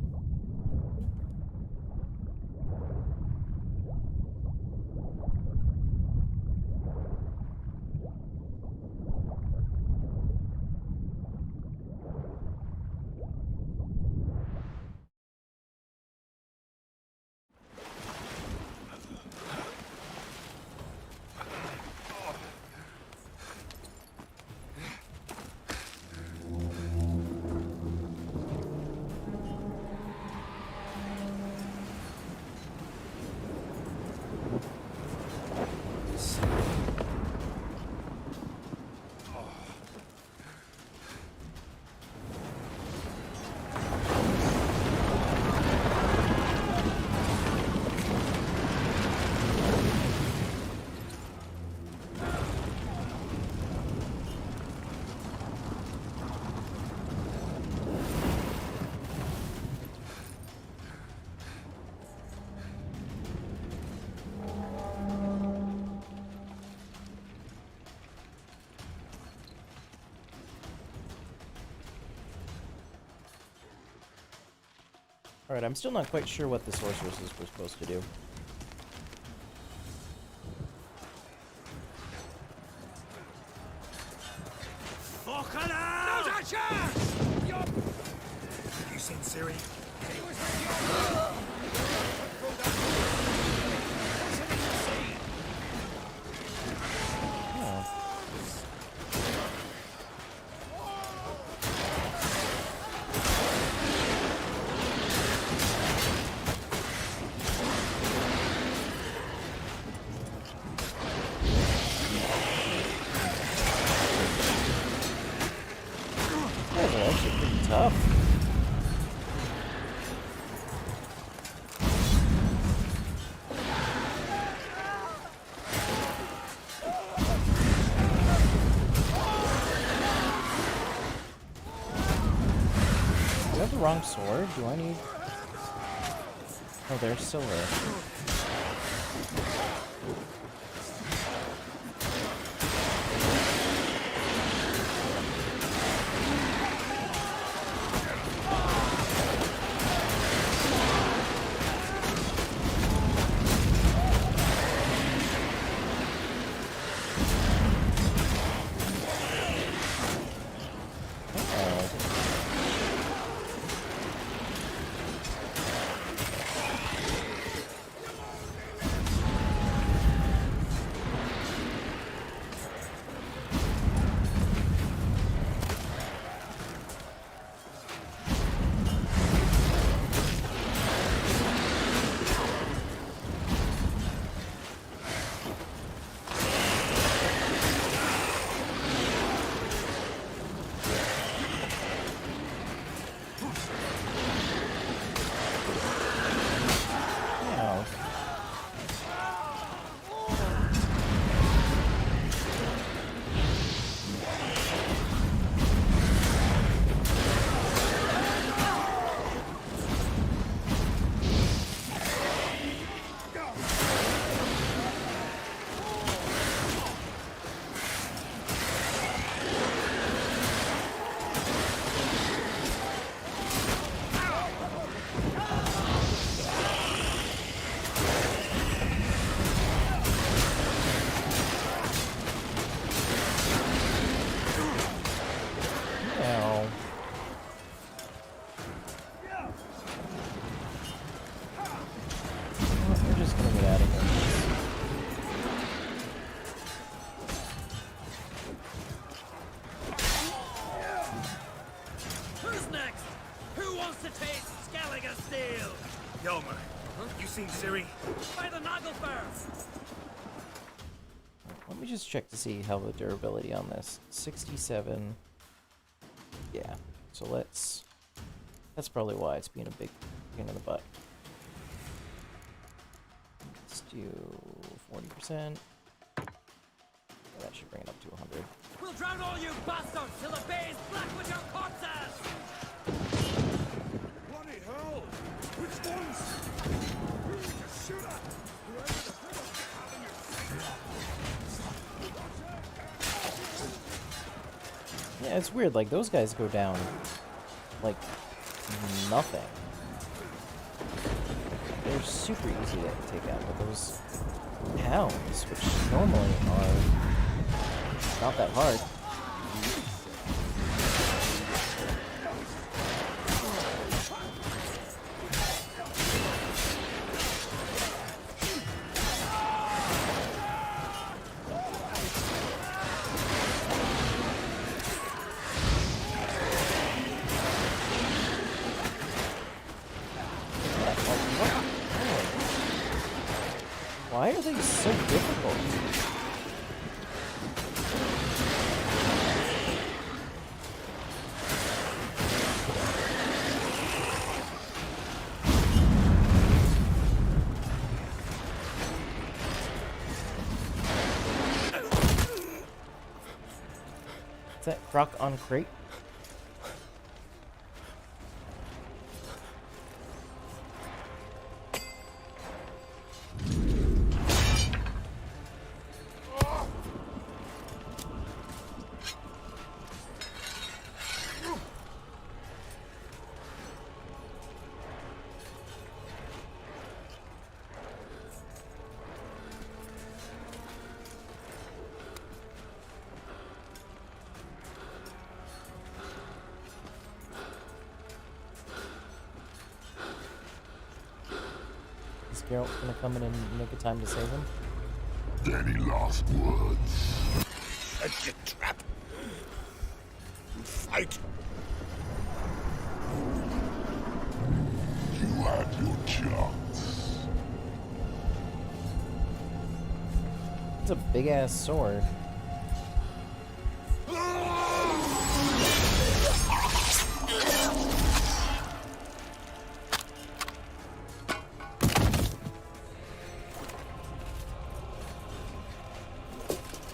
Alright, I'm still not quite sure what the sorceresses were supposed to do. You seen Siri? wrong sword? Do I need... Oh, there's silver. Let me just check to see how the durability on this. 67. Yeah. So let's... That's probably why it's being a big pain in the butt. Let's do 40%. That should bring it up to 100. We'll drown all you bastards till the bay is black with your corpses! Bloody hell! Which ones? Who are we to shoot at? Whoever the hell is having your Yeah, it's weird. Like, those guys go down like nothing. They're super easy to take out, but those hounds, which normally are not that hard. Why are they so difficult? Is that Croc on crate? Is Geralt gonna come in and make a time to save him? Any last words? Set your trap. Fight. You had your chance. It's a big ass sword.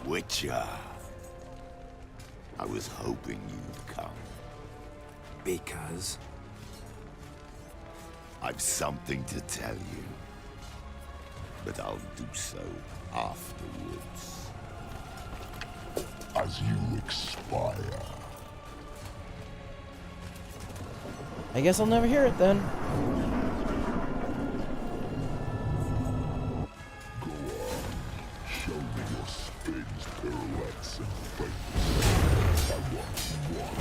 Witcher. I was hoping you'd come. Because I've something to tell you. But I'll do so afterwards. As you expire. I guess I'll never hear it then. Go on. Show me your spins, pirouettes, and feints. I want to watch.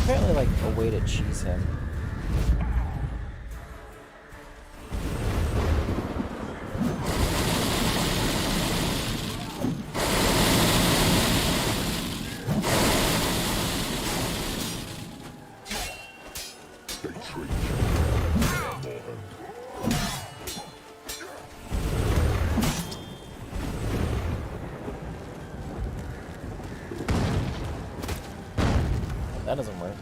Apparently, like, a way to cheese him. That doesn't work.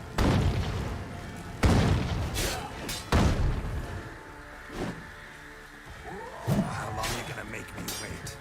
How long are you gonna make me wait?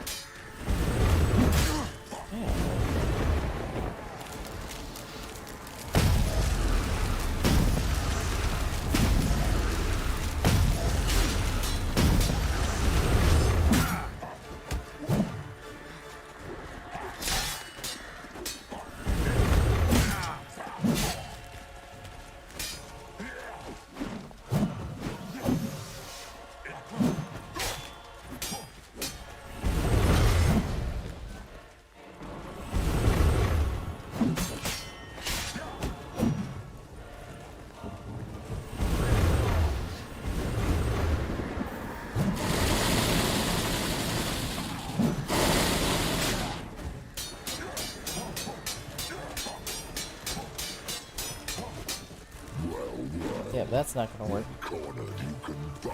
Yeah, that's not gonna work. Cornered, you can bite.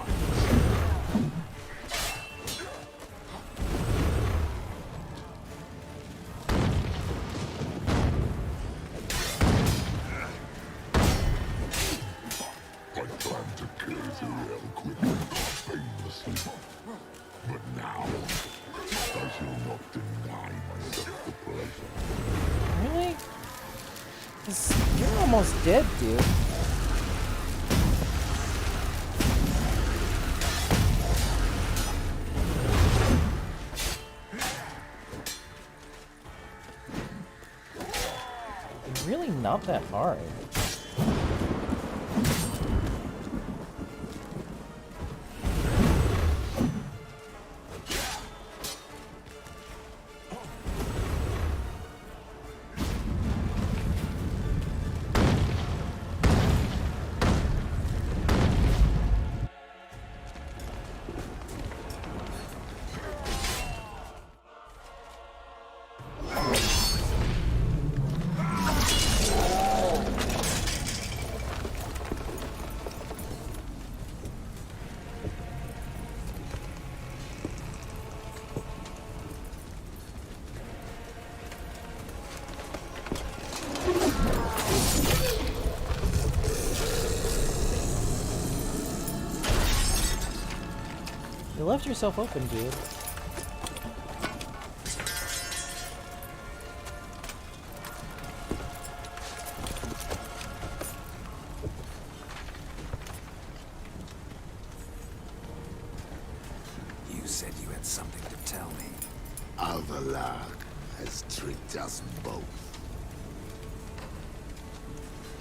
I planned to kill Geralt quickly, painlessly. But now, I shall not deny myself the pleasure. Really? 'Cause you're almost dead, dude. Really not that hard. You left yourself open, dude. You said you had something to tell me. Avalar has tricked us both.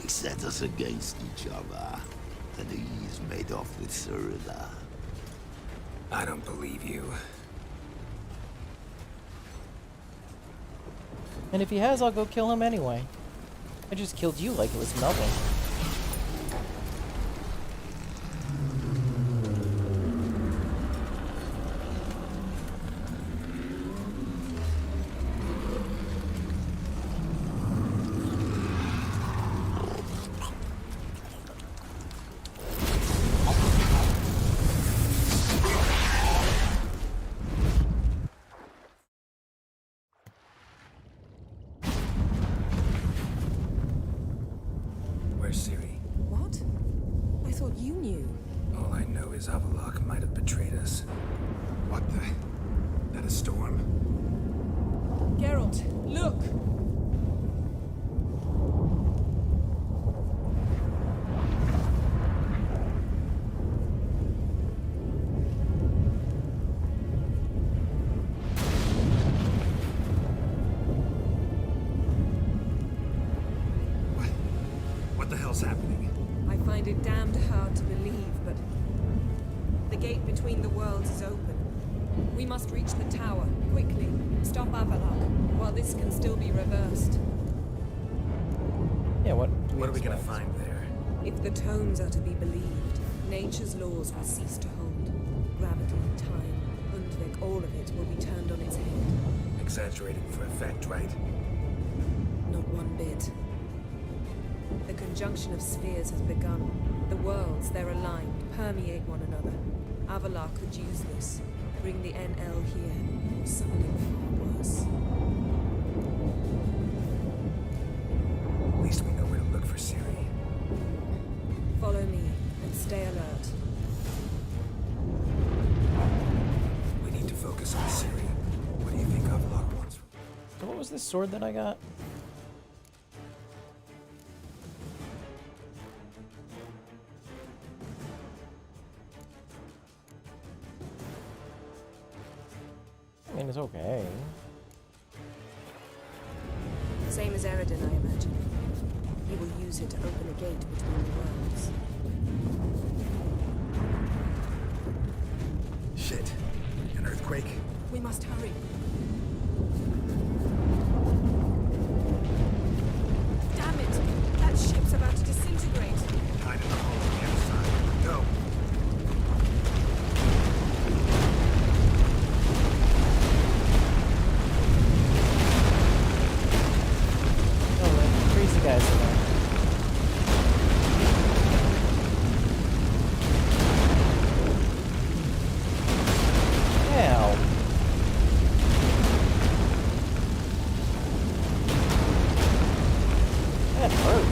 He set us against each other, and he's made off with Cirilla. I don't believe you. And if he has, I'll go kill him anyway. I just killed you like it was nothing. fears Avallac'h might have betrayed us. What the? That a storm? Geralt, look! What the hell's happening? I find it damned hard to believe, but the gate between the worlds is open. We must reach the tower, quickly. Stop Avallac'h, while this can still be reversed. Yeah, what What are we gonna find there? If the tomes are to be believed, nature's laws will cease to hold. Gravity, time, Undvik, all of it will be turned on its head. Exaggerating for effect, right? Not one bit. The conjunction of spheres has begun. The worlds, they're aligned, permeate one another. Avallac'h could use this. Bring the NL here, or something far worse. At least we know where to look for Ciri. Follow me, and stay alert. We need to focus on Ciri. What do you think Avallac'h wants? So what was this sword that I got? I mean, it's okay. Same as Eredin, I imagine. He will use it to open a gate between the worlds. Shit. An earthquake? We must hurry. Damn it! That ship's about to disintegrate. Tied in the hole on the other side. Go! Oh, the crazy guys in there. Ow. That hurt.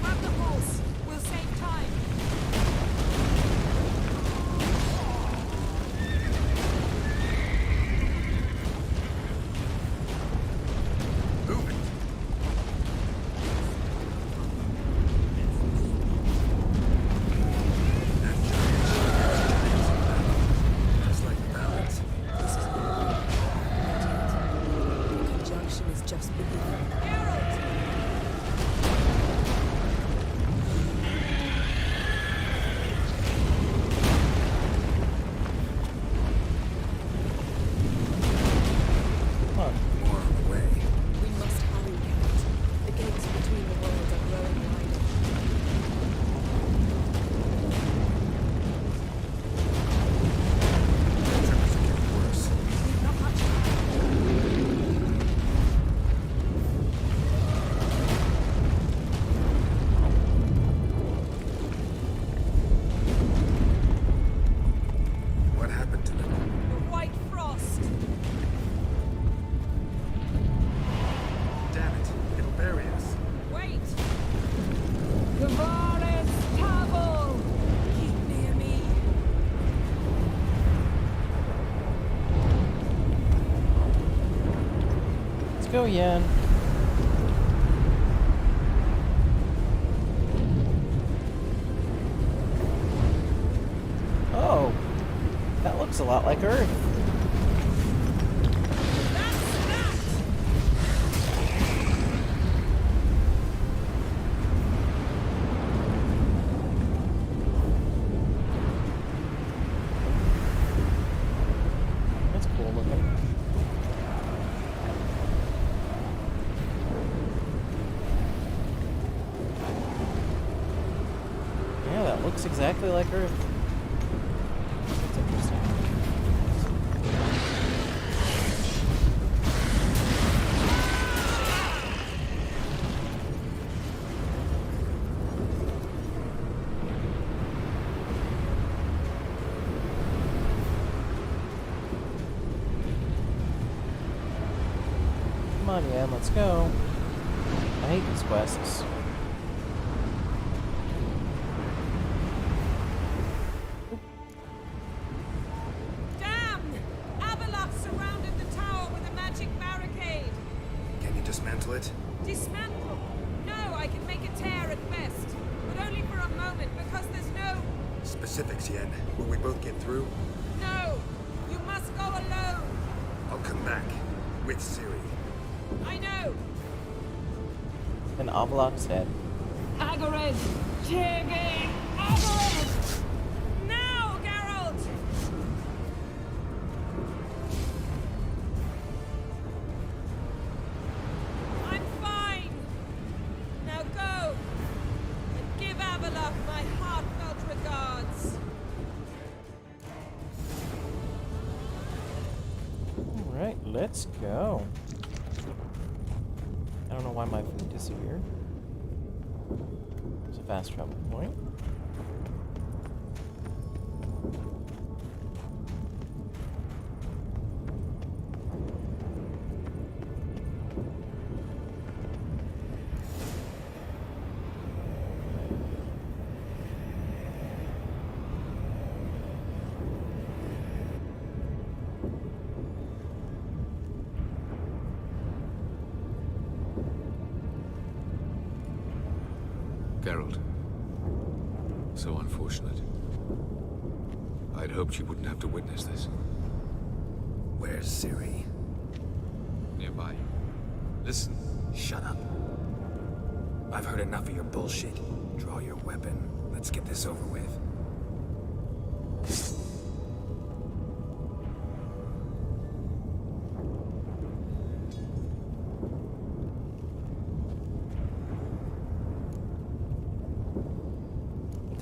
Grab the horse. We'll save time. Move it! That giant ship. Just like the balance. This is not yet. The conjunction is just beginning. Come on. More on the way. We must hurry, Geralt. The gates between the worlds are growing wider. Temperatures are getting worse. We've not much time. What happened to them? The white frost. Damn it. It'll bury us. Wait! Tavares Tavel! Keep near me. Let's go, Yen. Oh, that looks a lot like Earth. That's cool looking. Yeah, that looks exactly like Earth. That's interesting. Come on, Yen, let's go. I hate these quests. Damn! Avalok surrounded the tower with a magic barricade. Can you dismantle it? Dismantle? No, I can make a tear at best. But only for a moment, because there's no... Specifics, Yen. Will we both get through? No! You must go alone! I'll come back. With Ciri. I know! And Avalok's head. Agared! Tiggy! Agared! Now, Geralt! I'm fine! Now go! And give Avalok my heartfelt regards! Alright, let's go. I don't know why my food disappeared. It's a fast travel point. Geralt. So unfortunate. I'd hoped you wouldn't have to witness this. Where's Ciri? Nearby. Listen. Shut up. I've heard enough of your bullshit. Draw your weapon. Let's get this over with.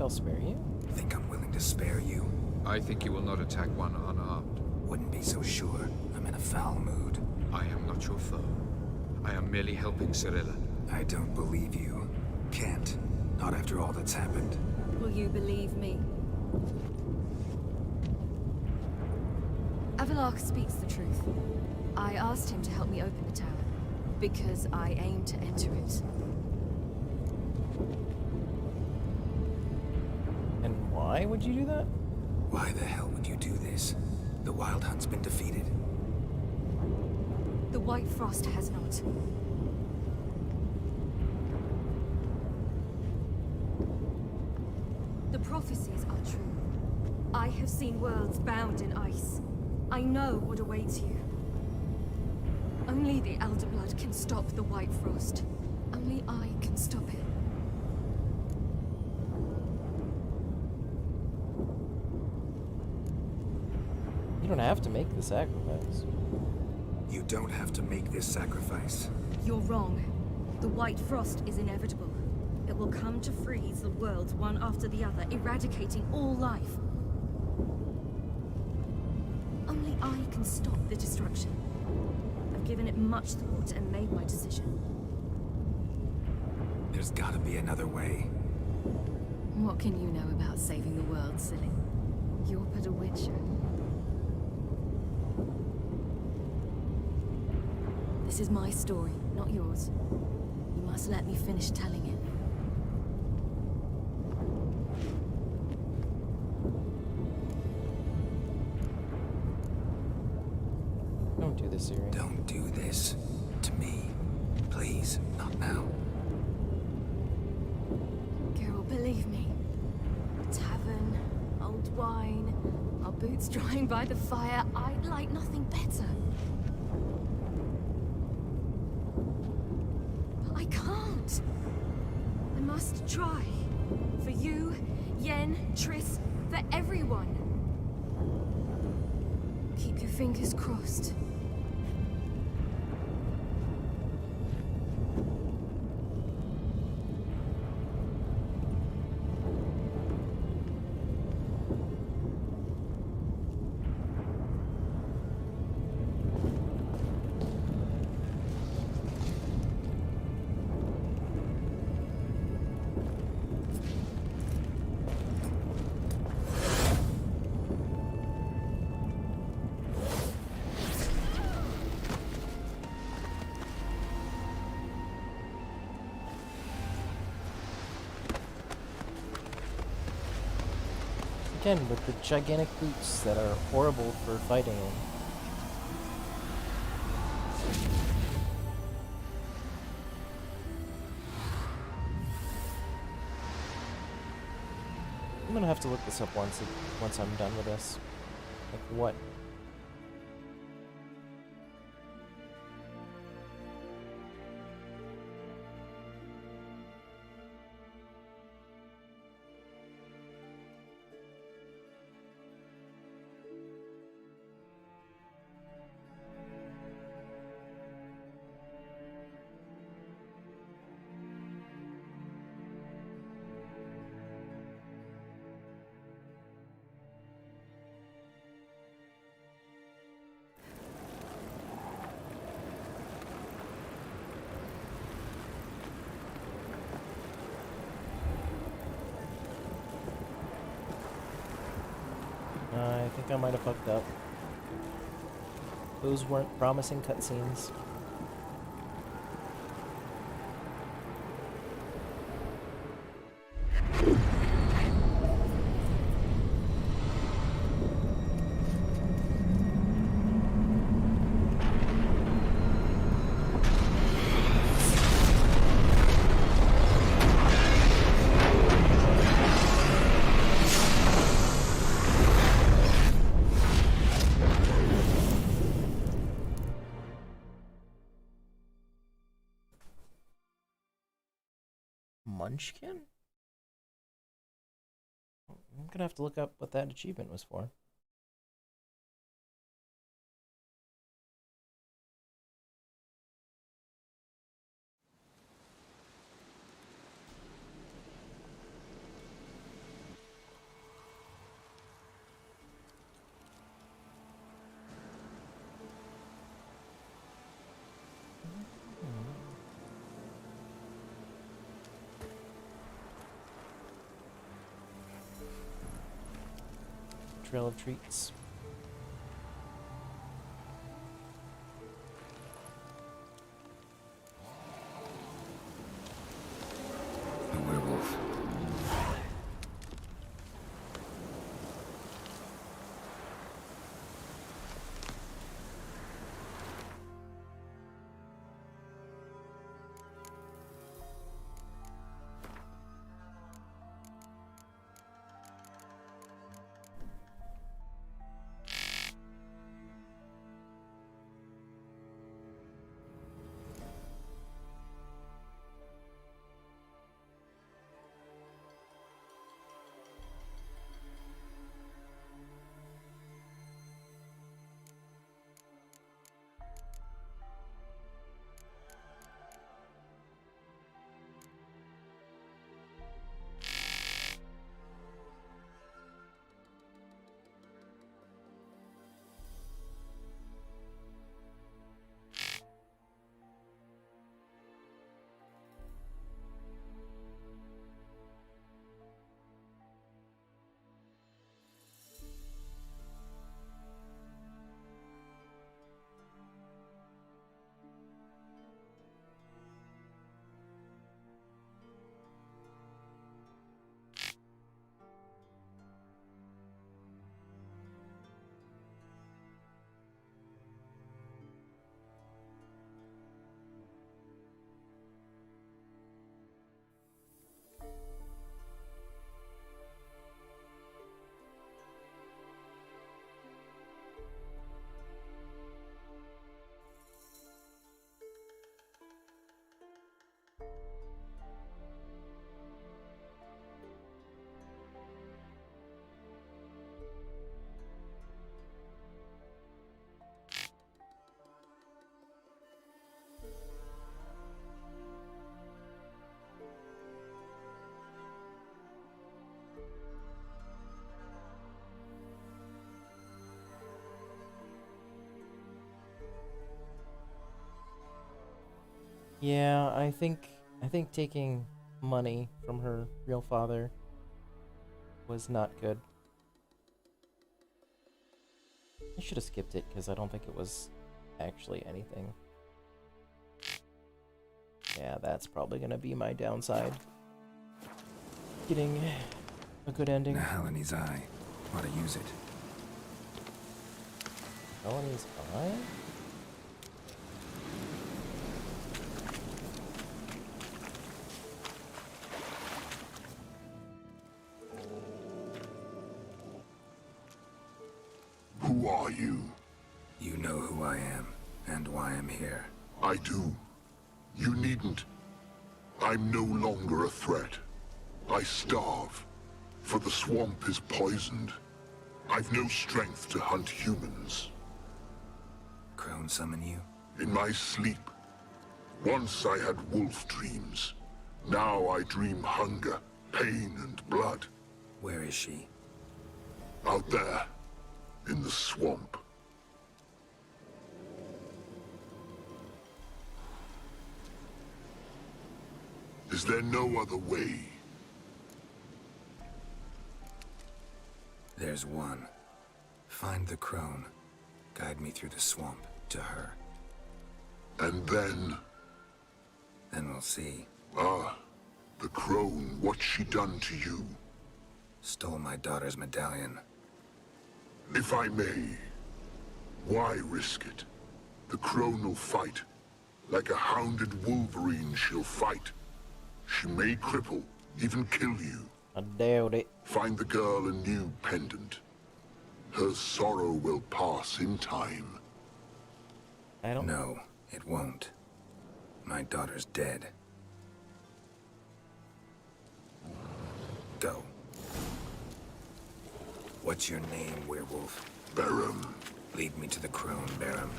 I'll spare you. Think I'm willing to spare you? I think you will not attack one unarmed. Wouldn't be so sure. I'm in a foul mood. I am not your foe. I am merely helping Cirilla. I don't believe you. Can't. Not after all that's happened. Will you believe me? Avalok speaks the truth. I asked him to help me open the tower, because I aim to enter it. And why would you do that? Why the hell would you do this? The Wild Hunt's been defeated. The White Frost has not. The prophecies are true. I have seen worlds bound in ice. I know what awaits you. Only the Elder Blood can stop the White Frost. Only I can stop it. You don't have to make the sacrifice. You don't have to make this sacrifice. You're wrong. The White Frost is inevitable. It will come to freeze the worlds one after the other, eradicating all life. Only I can stop the destruction. I've given it much thought and made my decision. There's gotta be another way. What can you know about saving the world, silly? You're but a witcher. This is my story, not yours. You must let me finish telling it. Don't do this, Ciri. Don't do this. To me. Please, not now. Geralt, believe me. A tavern, old wine, our boots drying by the fire. I'd like nothing better. But I can't. I must try. For you, Yen, Triss, for everyone. Keep your fingers crossed. Again, with the gigantic boots that are horrible for fighting in. I'm gonna have to look this up once I'm done with this. Like what? I think I might have fucked up. Those weren't promising cutscenes. Munchkin? I'm gonna have to look up what that achievement was for. Trail of treats. A werewolf. Yeah, I think taking money from her real father was not good. I should have skipped it because I don't think it was actually anything. Yeah, that's probably gonna be my downside. Getting a good ending. Now Helene's eye. Ought to use it. Melanie's eye? Who are you? You know who I am, and why I'm here. I do. You needn't. I'm no longer a threat. I starve, for the swamp is poisoned. I've no strength to hunt humans. Crone summon you? In my sleep. Once I had wolf dreams. Now I dream hunger, pain, and blood. Where is she? Out there, in the swamp. Is there no other way? There's one. Find the crone. Guide me through the swamp to her. And then? Then we'll see. Ah, the crone, what's she done to you? Stole my daughter's medallion. If I may, why risk it? The crone will fight. Like a hounded wolverine, she'll fight. She may cripple, even kill you. I doubt it. Find the girl a new pendant. Her sorrow will pass in time. I don't... No, it won't. My daughter's dead. Go. What's your name, werewolf? Barum. Lead me to the crone, Barum.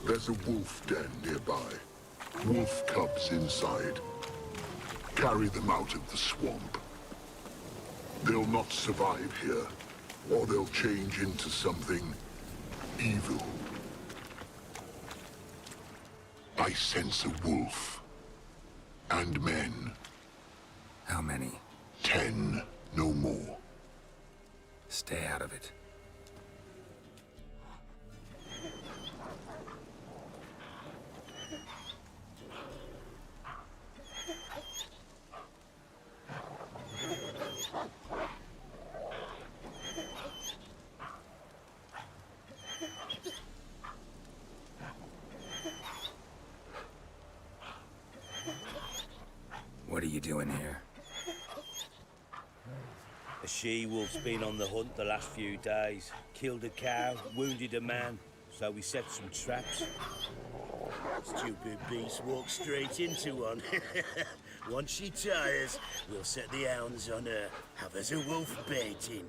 There's a wolf den nearby. Wolf cubs inside. Carry them out of the swamp. They'll not survive here, or they'll change into something evil. I sense a wolf. And men. How many? 10, no more. Stay out of it. What are you doing here? A she-wolf's been on the hunt the last few days. Killed a cow, wounded a man, so we set some traps. Stupid beast walked straight into one. Once she tires, we'll set the hounds on her. Have us a wolf baiting.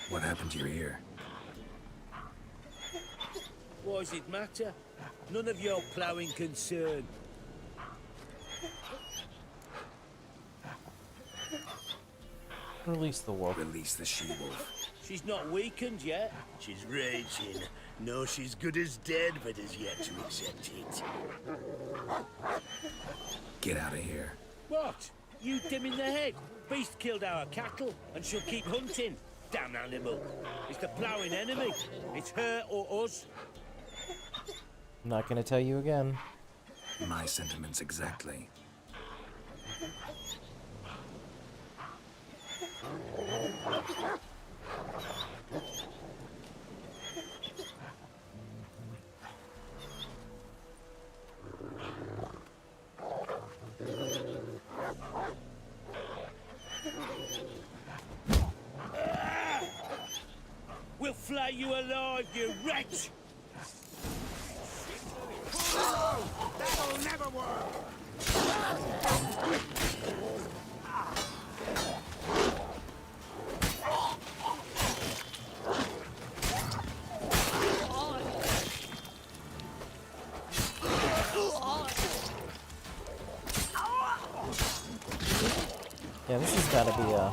What happened to your ear? Why does it matter? None of your ploughing concern. Release the wolf. Release the she-wolf. She's not weakened yet. She's raging. No, she's good as dead, but has yet to accept it. Get out of here. What? You dim in the head? Beast killed our cattle, and she'll keep hunting. Damn animal. It's the ploughing enemy. It's her or us. I'm not gonna tell you again. My sentiments exactly. We'll flay you alive, you wretch! That'll never work! Yeah, this has gotta be a...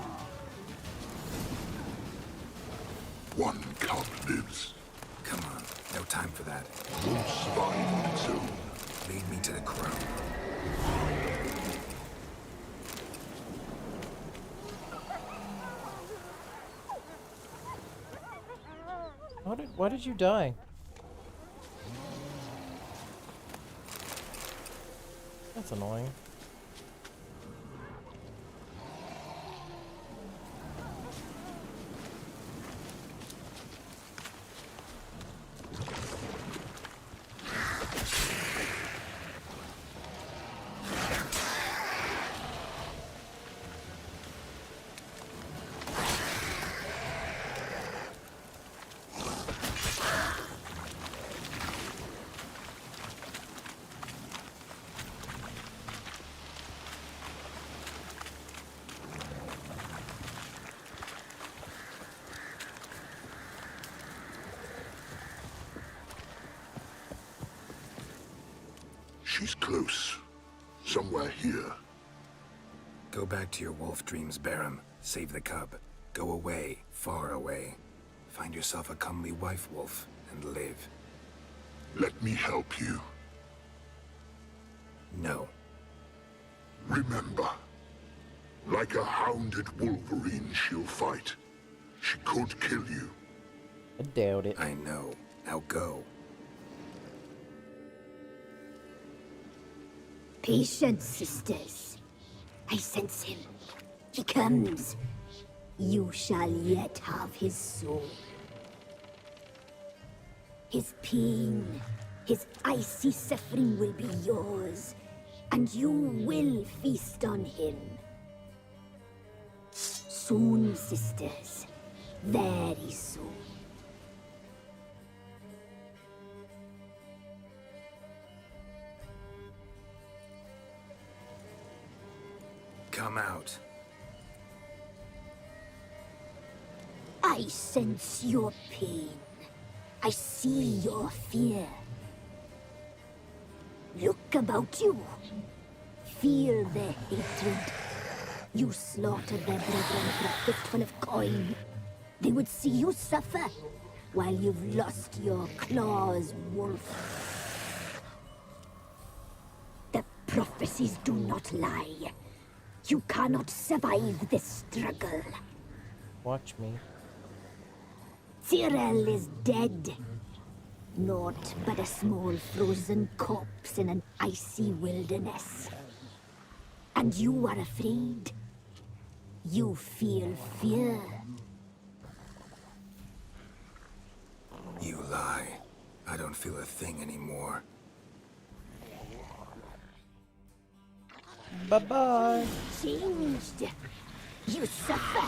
One cub lives. Come on, no time for that. Won't survive on its own. Lead me to the crone. Why did you die? That's annoying. She's close. Somewhere here. Go back to your wolf dreams, Barum. Save the cub. Go away, far away. Find yourself a comely wife wolf and live. Let me help you. No. Remember, like a hounded wolverine she'll fight. She could kill you. I doubt it. I know. Now go. Patience, sisters. I sense him. He comes. You shall yet have his soul. His pain, his icy suffering will be yours, and you will feast on him. Soon, sisters. Very soon. Come out. I sense your pain. I see your fear. Look about you. Feel their hatred. You slaughtered their brethren for a fistful of coin. They would see you suffer while you've lost your claws, wolf. The prophecies do not lie. You cannot survive this struggle. Watch me. Tyrell is dead. Naught but a small frozen corpse in an icy wilderness. And you are afraid. You feel fear. You lie. I don't feel a thing anymore. Bye-bye. Changed. You suffer.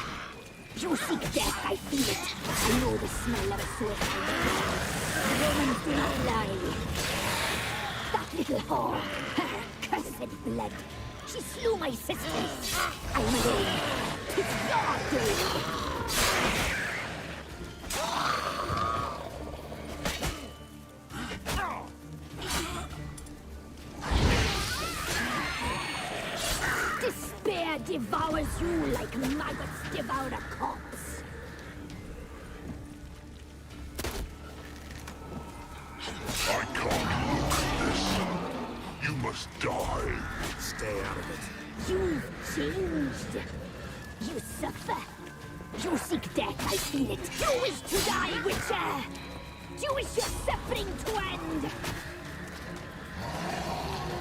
You seek death, I feel it. I know the smell of a swordplay. Romans do not lie. That little whore, her cursed blood. She slew my sisters. I'm alone. 'Tis your doing. Despair devours you like maggots devour a corpse. I can't look at this. You must die. Stay out of it. You've changed. You suffer. You seek death, I feel it. You wish to die, Witcher. You wish your suffering to end.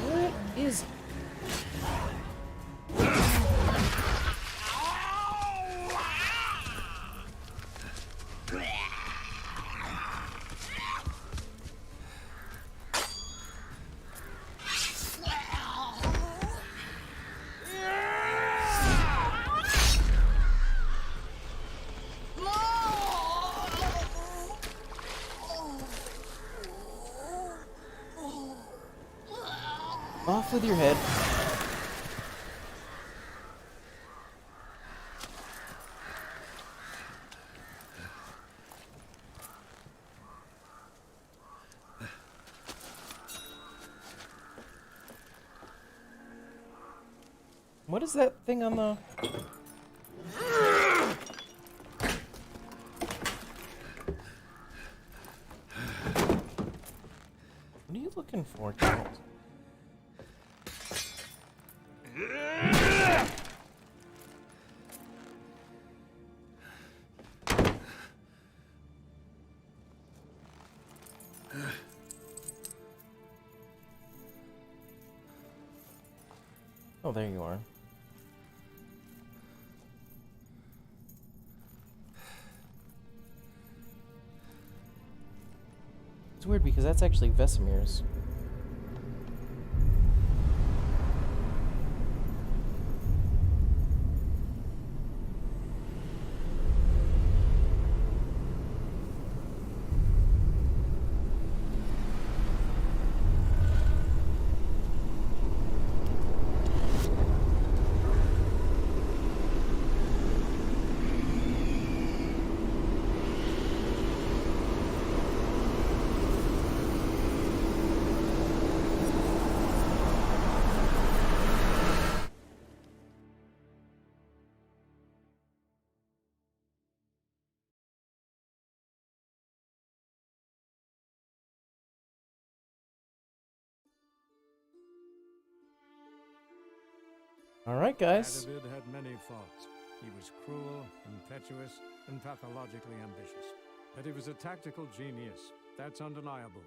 What is... Off with your head. What is that thing on the... What are you looking for, Geralt? Oh, there you are. It's weird because that's actually Vesemir's. Alright, guys. Radovid had many faults. He was cruel, impetuous, and pathologically ambitious. But he was a tactical genius. That's undeniable.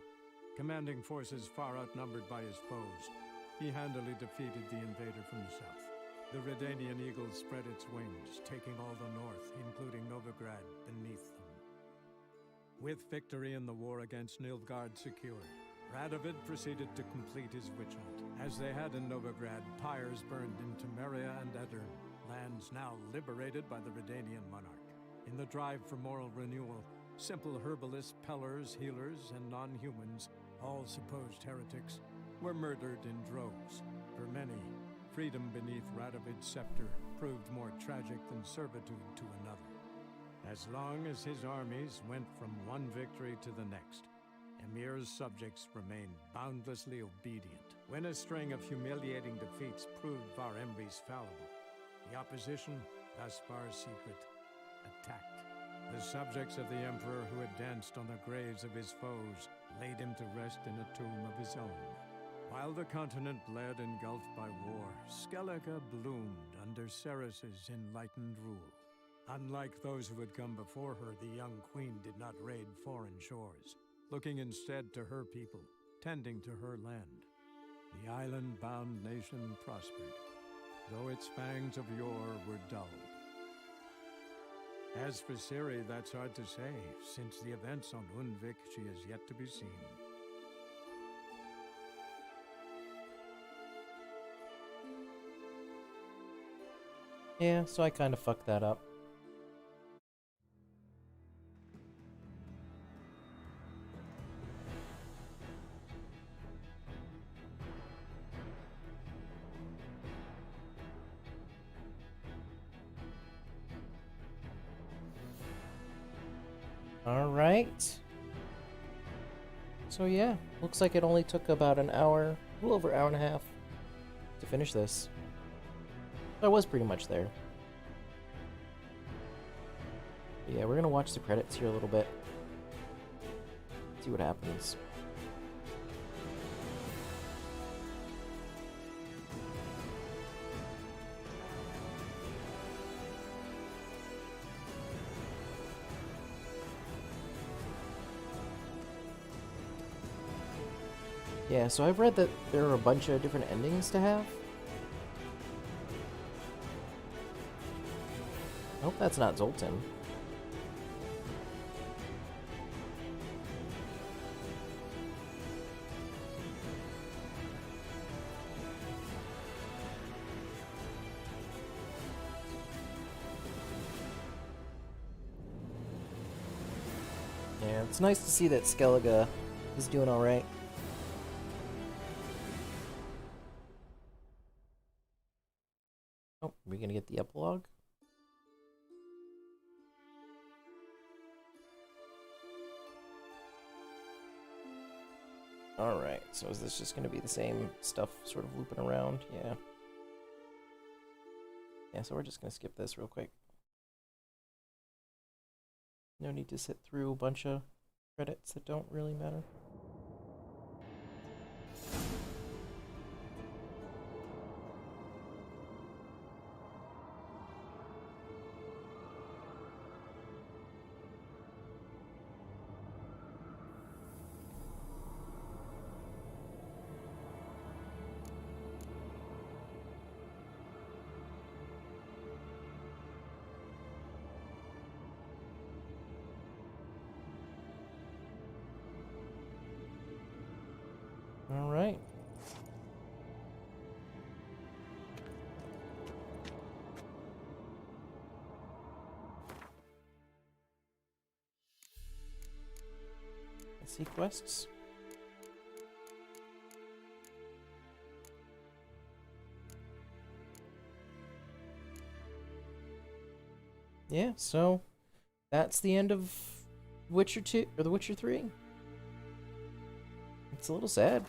Commanding forces far outnumbered by his foes, he handily defeated the invader from the south. The Redanian eagle spread its wings, taking all the north, including Novigrad, beneath them. With victory in the war against Nilfgaard secured, Radovid proceeded to complete his witch hunt. As they had in Novigrad, pyres burned in Temeria and Edirn, lands now liberated by the Redanian monarch. In the drive for moral renewal, simple herbalists, pellers, healers, and non-humans, all supposed heretics, were murdered in droves. For many, freedom beneath Radovid's scepter proved more tragic than servitude to another. As long as his armies went from one victory to the next, Emir's subjects remained boundlessly obedient. When a string of humiliating defeats proved Var Emreis fallible, the opposition, thus far secret, attacked. The subjects of the Emperor who had danced on the graves of his foes laid him to rest in a tomb of his own. While the continent bled engulfed by war, Skellige bloomed under Ceres's enlightened rule. Unlike those who had come before her, the young queen did not raid foreign shores, looking instead to her people, tending to her land. The island-bound nation prospered, though its fangs of yore were dulled. As for Ciri, that's hard to say. Since the events on Undvik, she is yet to be seen. Yeah, so I kind of fucked that up. Alright. So yeah, looks like it only took about an hour, a little over an hour and a half to finish this. I was pretty much there. But yeah, we're gonna watch the credits here a little bit. See what happens. Yeah, so I've read that there are a bunch of different endings to have. I hope that's not Zoltan. Yeah, it's nice to see that Skellige is doing alright. Oh, are we gonna get the epilogue? Alright, so is this just gonna be the same stuff sort of looping around? Yeah. Yeah, so we're just gonna skip this real quick. No need to sit through a bunch of credits that don't really matter. All right. Let's see quests. Yeah, so that's the end of Witcher 2 or The Witcher 3. It's a little sad.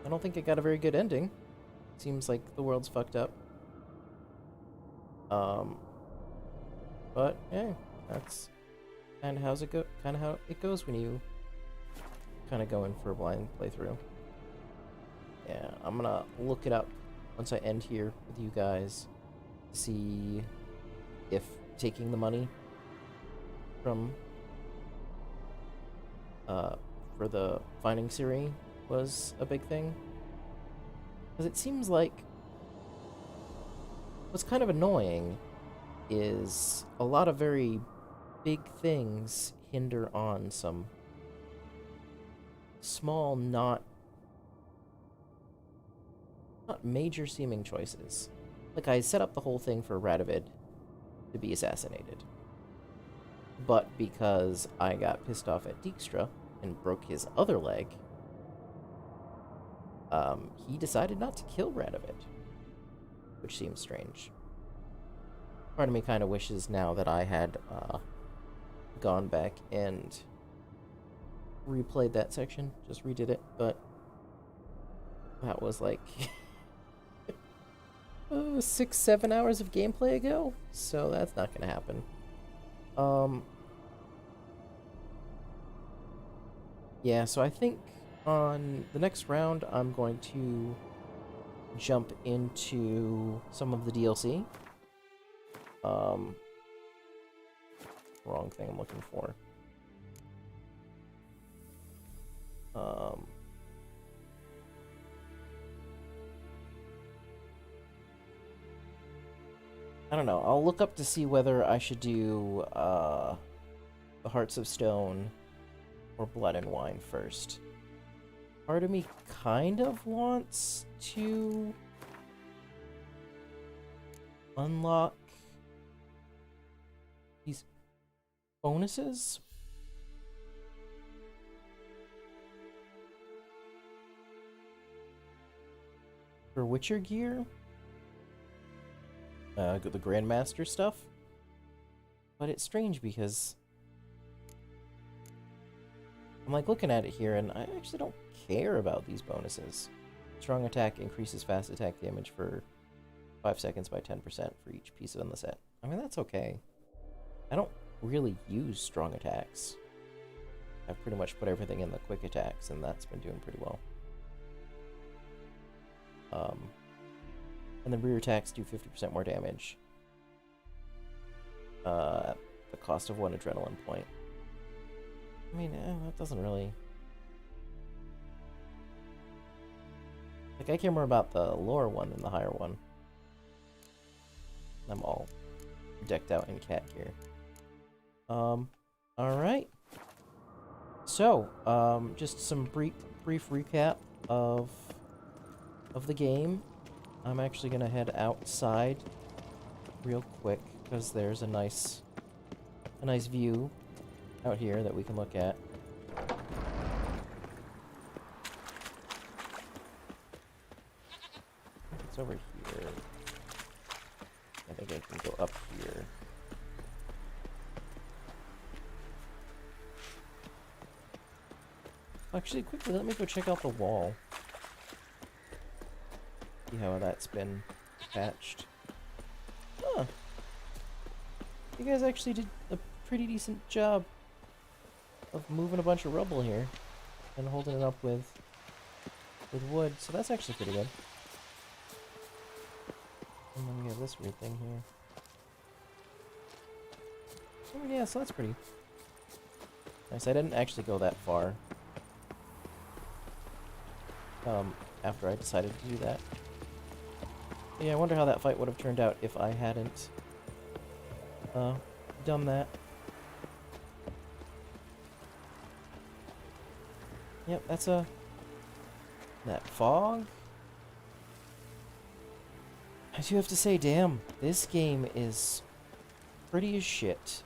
I don't think it got a very good ending. Seems like the world's fucked up. But yeah, that's kind of how it goes when you kind of go in for a blind playthrough. Yeah, I'm gonna look it up once I end here with you guys, see if taking the money from for the finding Ciri was a big thing. Because it seems like what's kind of annoying is a lot of very big things hinder on some small, not major seeming choices. Like, I set up the whole thing for Radovid to be assassinated. But because I got pissed off at Dijkstra and broke his other leg, he decided not to kill Radovid, which seems strange. Part of me kind of wishes now that I had gone back and replayed that section, just redid it, but that was like 6-7 hours of gameplay ago, so that's not gonna happen. Yeah, so I think on the next round I'm going to jump into some of the DLC. Wrong thing I'm looking for. I don't know. I'll look up to see whether I should do the Hearts of Stone or Blood and Wine first. Part of me kind of wants to unlock these bonuses. For Witcher gear. The Grandmaster stuff. But it's strange because I'm like looking at it here and I actually don't care about these bonuses. Strong attack increases fast attack damage for 5 seconds by 10% for each piece on the set. I mean, that's okay. I don't really use strong attacks. I've pretty much put everything in the quick attacks and that's been doing pretty well. And the rear attacks do 50% more damage at the cost of 1 adrenaline point. I mean, that doesn't really... Like, I care more about the lower one than the higher one. I'm all decked out in cat gear. Alright. So, just some brief recap of the game. I'm actually gonna head outside real quick because there's a nice view out here that we can look at. It's over here. I think I can go up here. Actually, quickly, let me go check out the wall. See how that's been patched. Huh. You guys actually did a pretty decent job of moving a bunch of rubble here and holding it up with wood, so that's actually pretty good. And then we have this weird thing here. Oh yeah, so that's pretty nice. I didn't actually go that far after I decided to do that. Yeah, I wonder how that fight would have turned out if I hadn't done that. Yep, that's that fog. I do have to say, damn, this game is pretty as shit.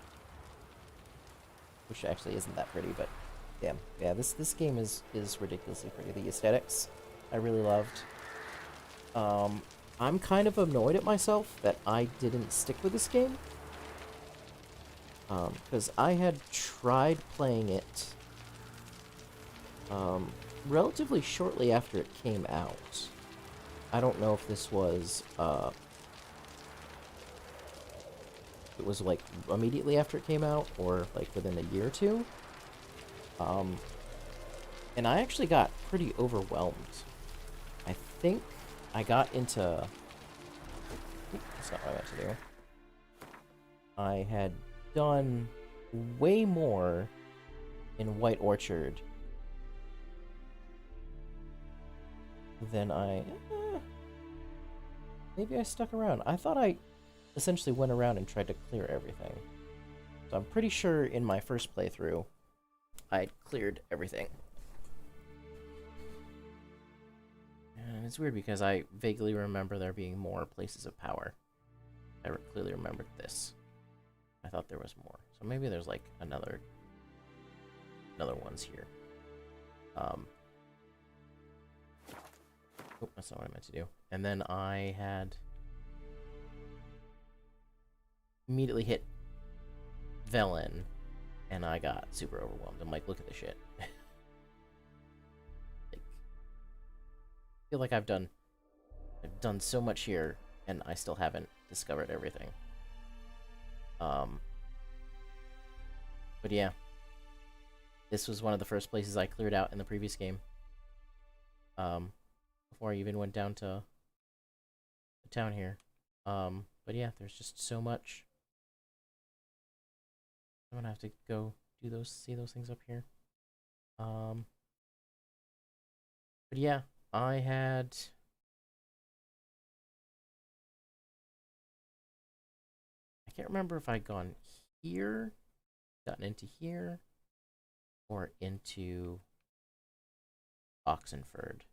Which actually isn't that pretty, but damn. Yeah, this game is ridiculously pretty. The aesthetics I really loved. I'm kind of annoyed at myself that I didn't stick with this game. Because I had tried playing it relatively shortly after it came out. I don't know if this was, it was like immediately after it came out or like within a year or two. And I actually got pretty overwhelmed. I think I got into... That's not what I meant to do. I had done way more in White Orchard than I... maybe I stuck around. I thought I essentially went around and tried to clear everything. So I'm pretty sure in my first playthrough, I cleared everything. And it's weird because I vaguely remember there being more places of power. I clearly remembered this. I thought there was more. So maybe there's like another ones here. Oh, that's not what I meant to do. And then I had immediately hit Velen, and I got super overwhelmed. I'm like, look at this shit. Like, I feel like I've done so much here, and I still haven't discovered everything. But yeah, this was one of the first places I cleared out in the previous game. Before I even went down to the town here. But yeah, there's just so much. I'm gonna have to go do see those things up here. But yeah, I can't remember if I'd gone here, gotten into here, or into Oxenford.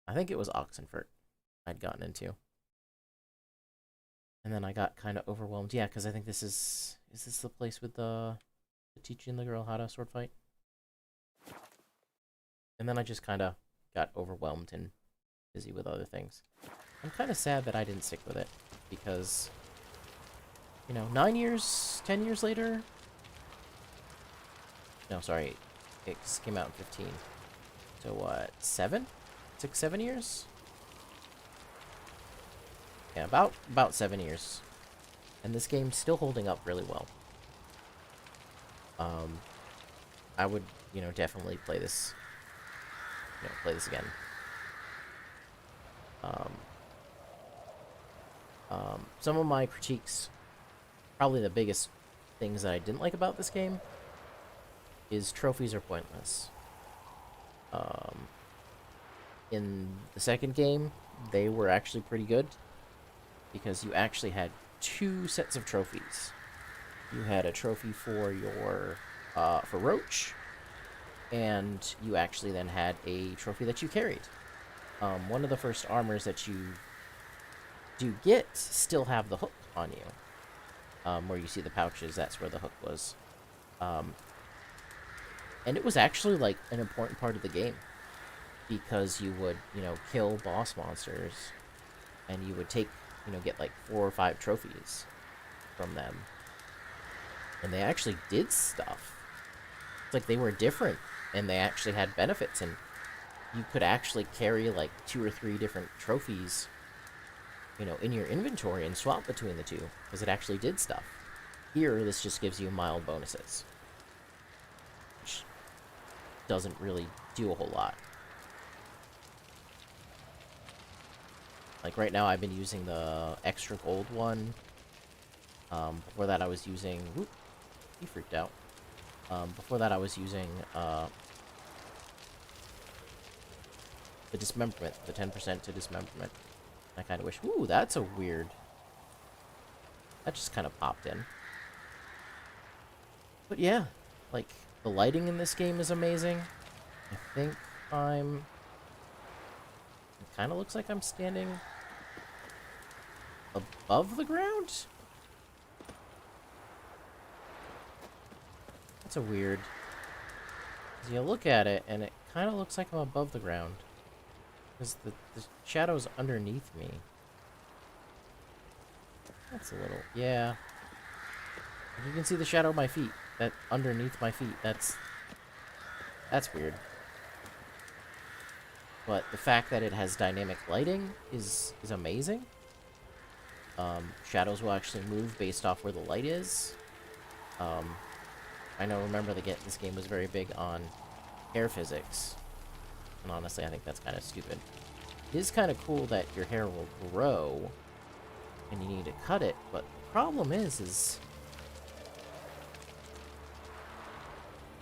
I think it was Oxenford I'd gotten into. And then I got kind of overwhelmed. Yeah, because I think this is this the place with the teaching the girl how to sword fight? And then I just kind of got overwhelmed and busy with other things. I'm kind of sad that I didn't stick with it, because, you know, 10 years later? No, sorry, it came out in 15. So what, 7 years? Yeah, about 7 years. And this game's still holding up really well. I would, you know, definitely play this, again. Some of my critiques, probably the biggest things that I didn't like about this game, is trophies are pointless. In the second game, they were actually pretty good, because you actually had 2 sets of trophies. You had a trophy for your for Roach, and you actually then had a trophy that you carried. One of the first armors that you do get still have the hook on you. Where you see the pouches, that's where the hook was. And it was actually like an important part of the game, because you would, you know, kill boss monsters, and you would take, you know, get like 4 or 5 trophies from them. And they actually did stuff. It's like they were different, and they actually had benefits, and you could actually carry like 2 or 3 different trophies, you know, in your inventory and swap between the two, because it actually did stuff. Here, this just gives you mild bonuses, which doesn't really do a whole lot. Like right now, I've been using the extra gold one. Before that, I was using... Whoop, he freaked out. Before that, I was using the dismemberment, the 10% to dismemberment. I kind of wish... Ooh, that's a weird... That just kind of popped in. But yeah, like, the lighting in this game is amazing. I think I'm... It kind of looks like I'm standing above the ground? That's a weird... 'Cause you look at it, and it kind of looks like I'm above the ground. Because the shadow's underneath me. That's a little... Yeah. You can see the shadow of my feet. That underneath my feet. That's weird. But the fact that it has dynamic lighting is amazing. Shadows will actually move based off where the light is. I remember this game was very big on air physics. And honestly, I think that's kind of stupid. It is kind of cool that your hair will grow, and you need to cut it, but the problem is...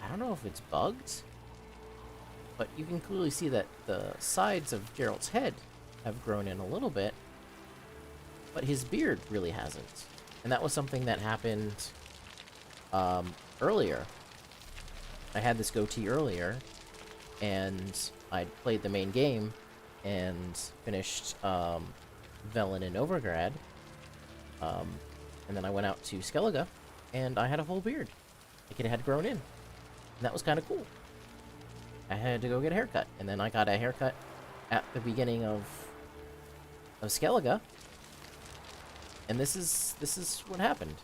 I don't know if it's bugged, but you can clearly see that the sides of Geralt's head have grown in a little bit, but his beard really hasn't. And that was something that happened earlier. I had this goatee earlier, and I'd played the main game and finished Velen and Overgrad, and then I went out to Skellige, and I had a full beard. Like, it had grown in. And that was kind of cool. I had to go get a haircut, and then I got a haircut at the beginning of Skellige, and this is what happened.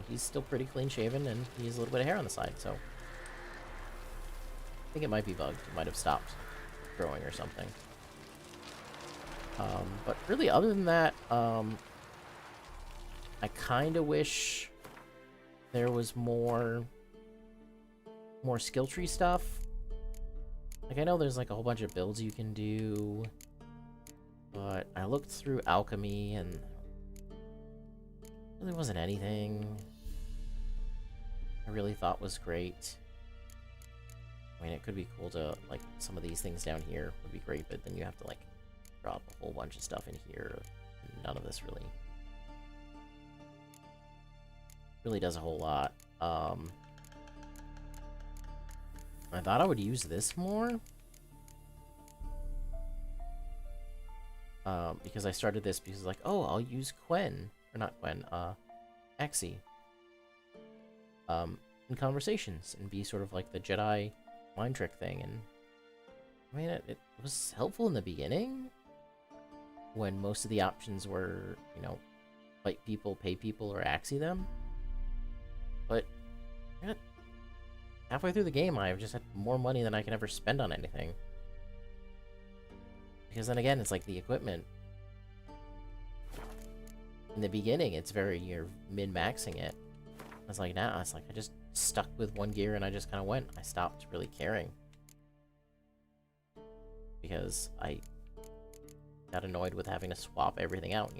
He's still pretty clean shaven, and he has a little bit of hair on the side, so I think it might be bugged. It might have stopped growing or something. But really, other than that, I kind of wish there was more skill tree stuff. Like, I know there's like a whole bunch of builds you can do, but I looked through alchemy and really wasn't anything I really thought was great. I mean, it could be cool to, like, some of these things down here would be great, but then you have to, like, drop a whole bunch of stuff in here. None of this really does a whole lot. I thought I would use this more, because I started this because, like, oh, I'll use Axie, in conversations and be sort of like the Jedi mind trick thing. And I mean, it was helpful in the beginning when most of the options were, fight people, pay people, or Axie them. But halfway through the game, I've just had more money than I can ever spend on anything. Because then again, it's like the equipment. In the beginning, it's you're min-maxing it. It's like now, it's like I just stuck with one gear and I just kind of went. I stopped really caring. Because I got annoyed with having to swap everything out,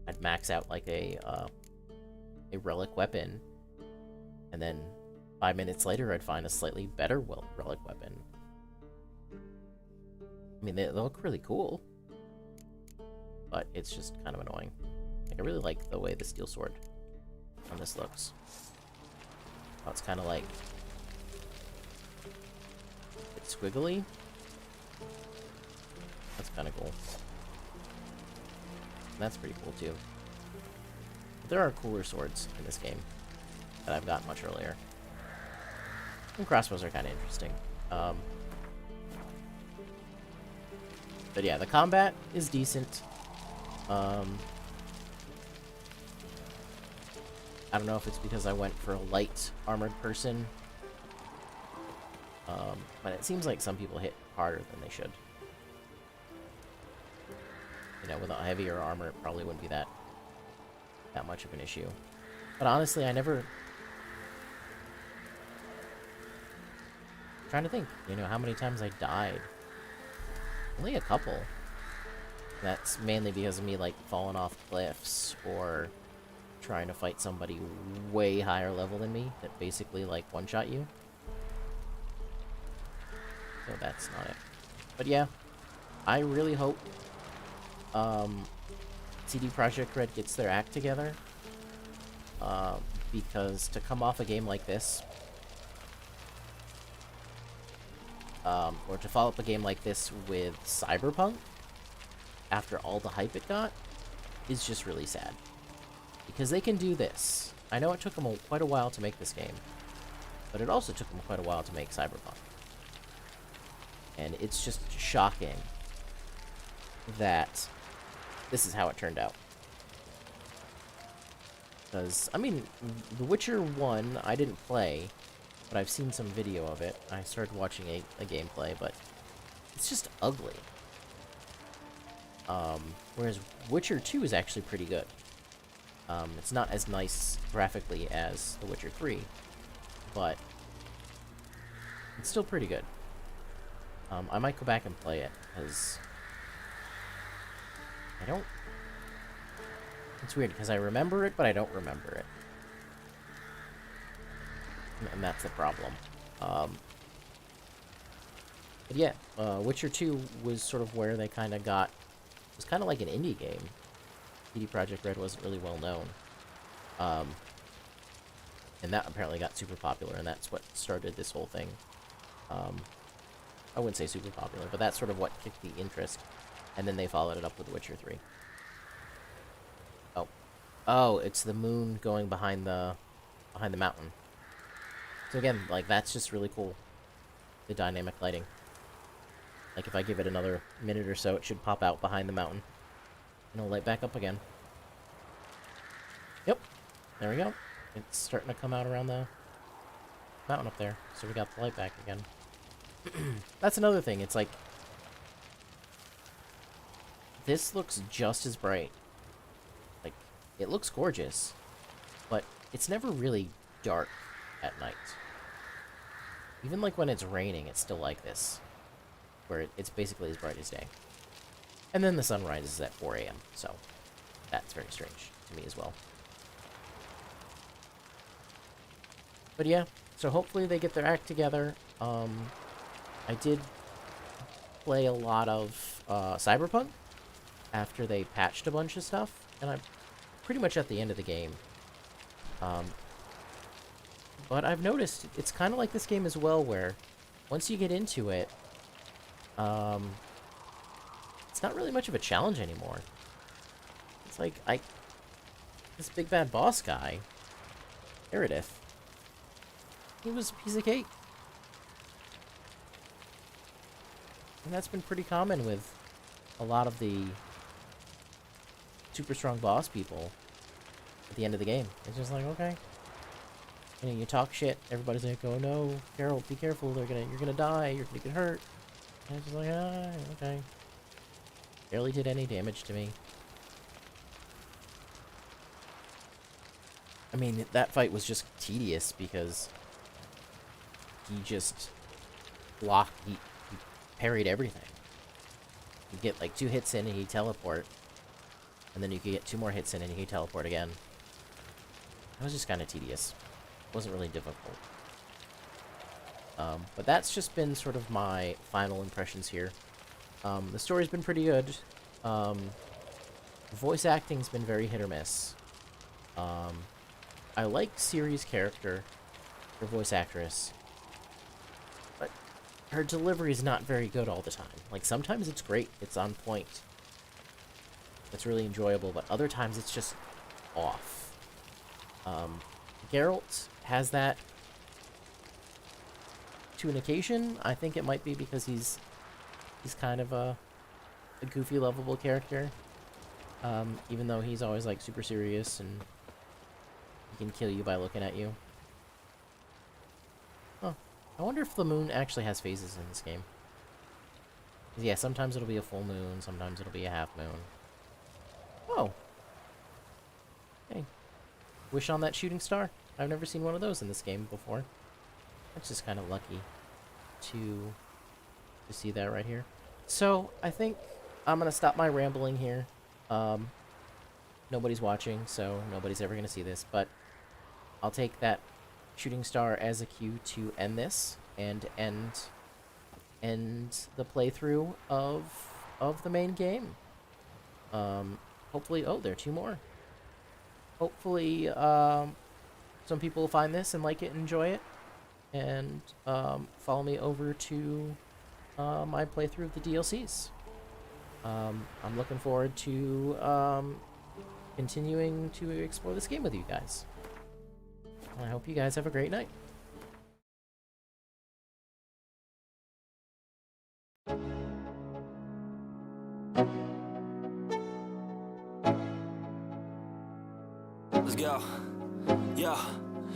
I'd max out like a relic weapon, and then 5 minutes later I'd find a slightly better relic weapon. I mean, they look really cool, but it's just kind of annoying. Like, I really like the way the steel sword on this looks. Oh, it's kind of like it's squiggly. That's kind of cool. And that's pretty cool too. But there are cooler swords in this game that I've got much earlier. And crossbows are kind of interesting. But yeah, the combat is decent. I don't know if it's because I went for a light armored person. But it seems like some people hit harder than they should. With a heavier armor, it probably wouldn't be that much of an issue. But honestly, I'm trying to think, how many times I died. Only a couple. That's mainly because of me, like, falling off cliffs or trying to fight somebody way higher level than me that basically, like, one-shot you. So that's not it. But yeah, I really hope CD Projekt Red gets their act together, because to come off a game like this, or to follow up a game like this with Cyberpunk, after all the hype it got, is just really sad. Because they can do this. I know it took them quite a while to make this game, but it also took them quite a while to make Cyberpunk. And it's just shocking that this is how it turned out. Because, I mean, The Witcher 1, I didn't play, but I've seen some video of it. I started watching a gameplay, but it's just ugly. Whereas Witcher 2 is actually pretty good. It's not as nice graphically as The Witcher 3, but It's still pretty good. I might go back and play it, because I don't... It's weird, because I remember it, but I don't remember it. And that's the problem. But yeah, Witcher 2 was sort of where they kind of got... It was kind of like an indie game. CD Projekt Red wasn't really well known. And that apparently got super popular, and that's what started this whole thing. I wouldn't say super popular, but that's sort of what kicked the interest. And then they followed it up with Witcher 3. Oh. Oh, it's the moon going behind the mountain. So again, like, that's just really cool. The dynamic lighting. Like, if I give it another minute or so, it should pop out behind the mountain. And it'll light back up again. Yep. There we go. It's starting to come out around the mountain up there. So we got the light back again. That's another thing. It's like... This looks just as bright. Like, it looks gorgeous. But it's never really dark at night. Even like when it's raining, it's still like this. Where it's basically as bright as day. And then the sun rises at 4 a.m. So, that's very strange to me as well. But yeah, so hopefully they get their act together. I did play a lot of Cyberpunk after they patched a bunch of stuff, and I'm pretty much at the end of the game. But I've noticed it's kind of like this game as well, where once you get into it, it's not really much of a challenge anymore. It's like, this big bad boss guy, Meredith, he was a piece of cake. And that's been pretty common with a lot of the super strong boss people at the end of the game. It's just like, okay. You know, you talk shit, everybody's like, oh no, Geralt, be careful, you're gonna die, you're gonna get hurt. And it's just like, ah, okay. Barely did any damage to me. I mean, that fight was just tedious because he just blocked, he parried everything. You get like 2 hits in and he'd teleport. And then you could get 2 more hits in and he'd teleport again. It was just kind of tedious. It wasn't really difficult. But that's just been sort of my final impressions here. The story's been pretty good. Voice acting's been very hit or miss. I like Ciri's character, her voice actress, but her delivery is not very good all the time. Like, sometimes it's great, it's on point, it's really enjoyable, but other times it's just off. Geralt has that to an occasion. I think it might be because he's kind of a goofy, lovable character. Even though he's always like super serious and he can kill you by looking at you. Huh. I wonder if the moon actually has phases in this game. Yeah, sometimes it'll be a full moon, sometimes it'll be a half moon. Oh. Hey. Wish on that shooting star. I've never seen one of those in this game before. That's just kind of lucky to see that right here. So, I think I'm going to stop my rambling here. Nobody's watching, so nobody's ever going to see this, but I'll take that shooting star as a cue to end this and end the playthrough of the main game. Hopefully, oh, there are 2 more. Hopefully, some people will find this and like it and enjoy it, and follow me over to my playthrough of the DLCs. I'm looking forward to continuing to explore this game with you guys. I hope you guys have a great night. Let's go. Yo.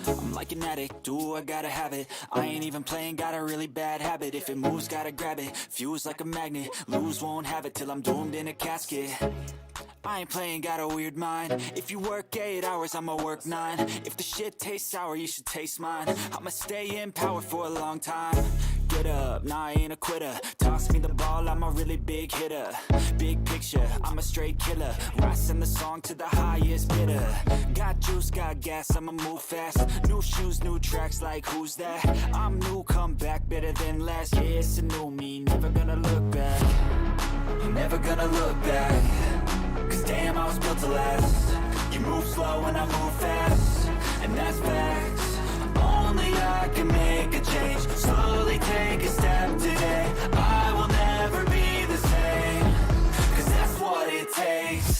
I'm like an addict, ooh, I gotta have it. I ain't even playing, got a really bad habit. If it moves, gotta grab it. Fuse like a magnet, lose, won't have it till I'm doomed in a casket. I ain't playing, got a weird mind. If you work 8 hours, I'ma work 9. If the shit tastes sour, you should taste mine. I'ma stay in power for a long time. Get up, nah, I ain't a quitter. Toss me the ball, I'm a really big hitter. Big picture, I'm a straight killer. Rising the song to the highest bidder. Got juice, got gas, I'ma move fast. New shoes, new tracks, like who's that? I'm new, come back, better than last. Yeah, it's a new me, never gonna look back. Never gonna look back. Cause damn, I was built to last. You move slow and I move fast, and that's facts. Only I can make a change. Slowly take a step today. I will never be the same. Cause that's what it takes.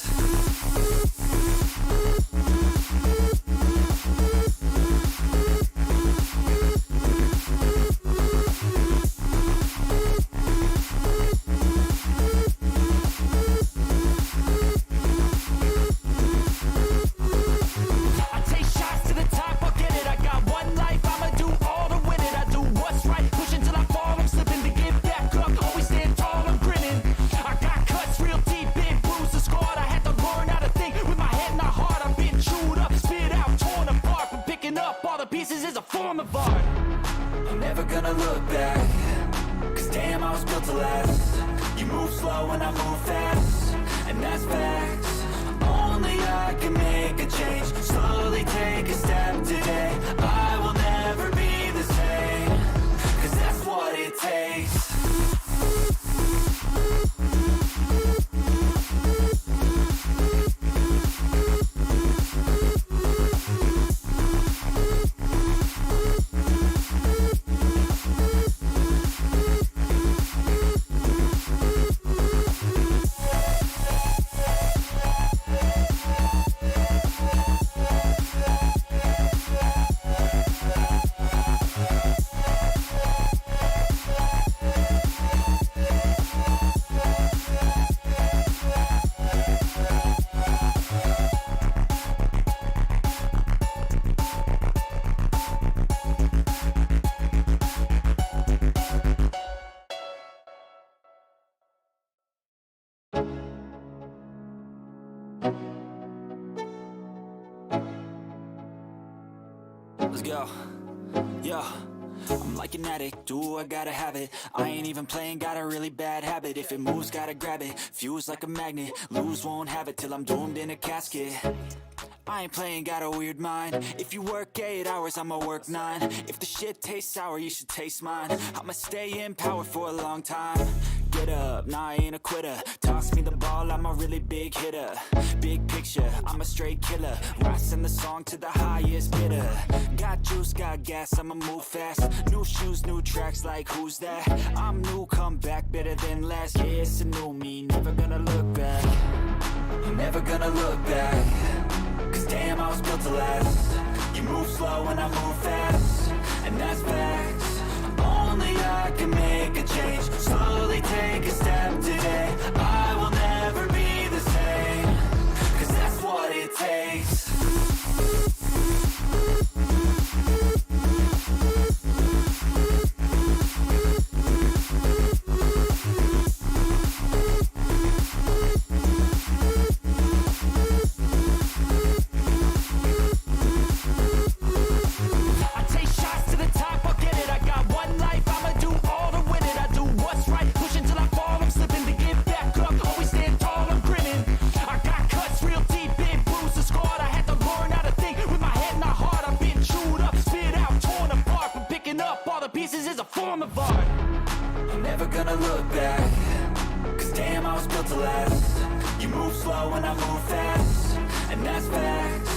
Let's go. Yo, I'm like an addict, do I gotta have it. I ain't even playing, got a really bad habit. If it moves, gotta grab it, fuse like a magnet. Lose, won't have it till I'm doomed in a casket. I ain't playing, got a weird mind. If you work 8 hours, I'ma work 9. If the shit tastes sour, you should taste mine. I'ma stay in power for a long time. Get up, nah, I ain't a quitter. Toss me the ball, I'm a really big hitter. Big picture, I'm a straight killer. Rising the song to the highest bidder. Got juice, got gas, I'ma move fast. New shoes, new tracks, like who's that? I'm new, come back, better than last. Yeah, it's a new me, never gonna look back. Never gonna look back. Cause damn, I was built to last. You move slow and I move fast, and that's facts. Only I can make a change. Slowly take a step today. I will never be the same. Cause that's what it takes. Cause damn, I was built to last. You move slow and I move fast, and that's facts.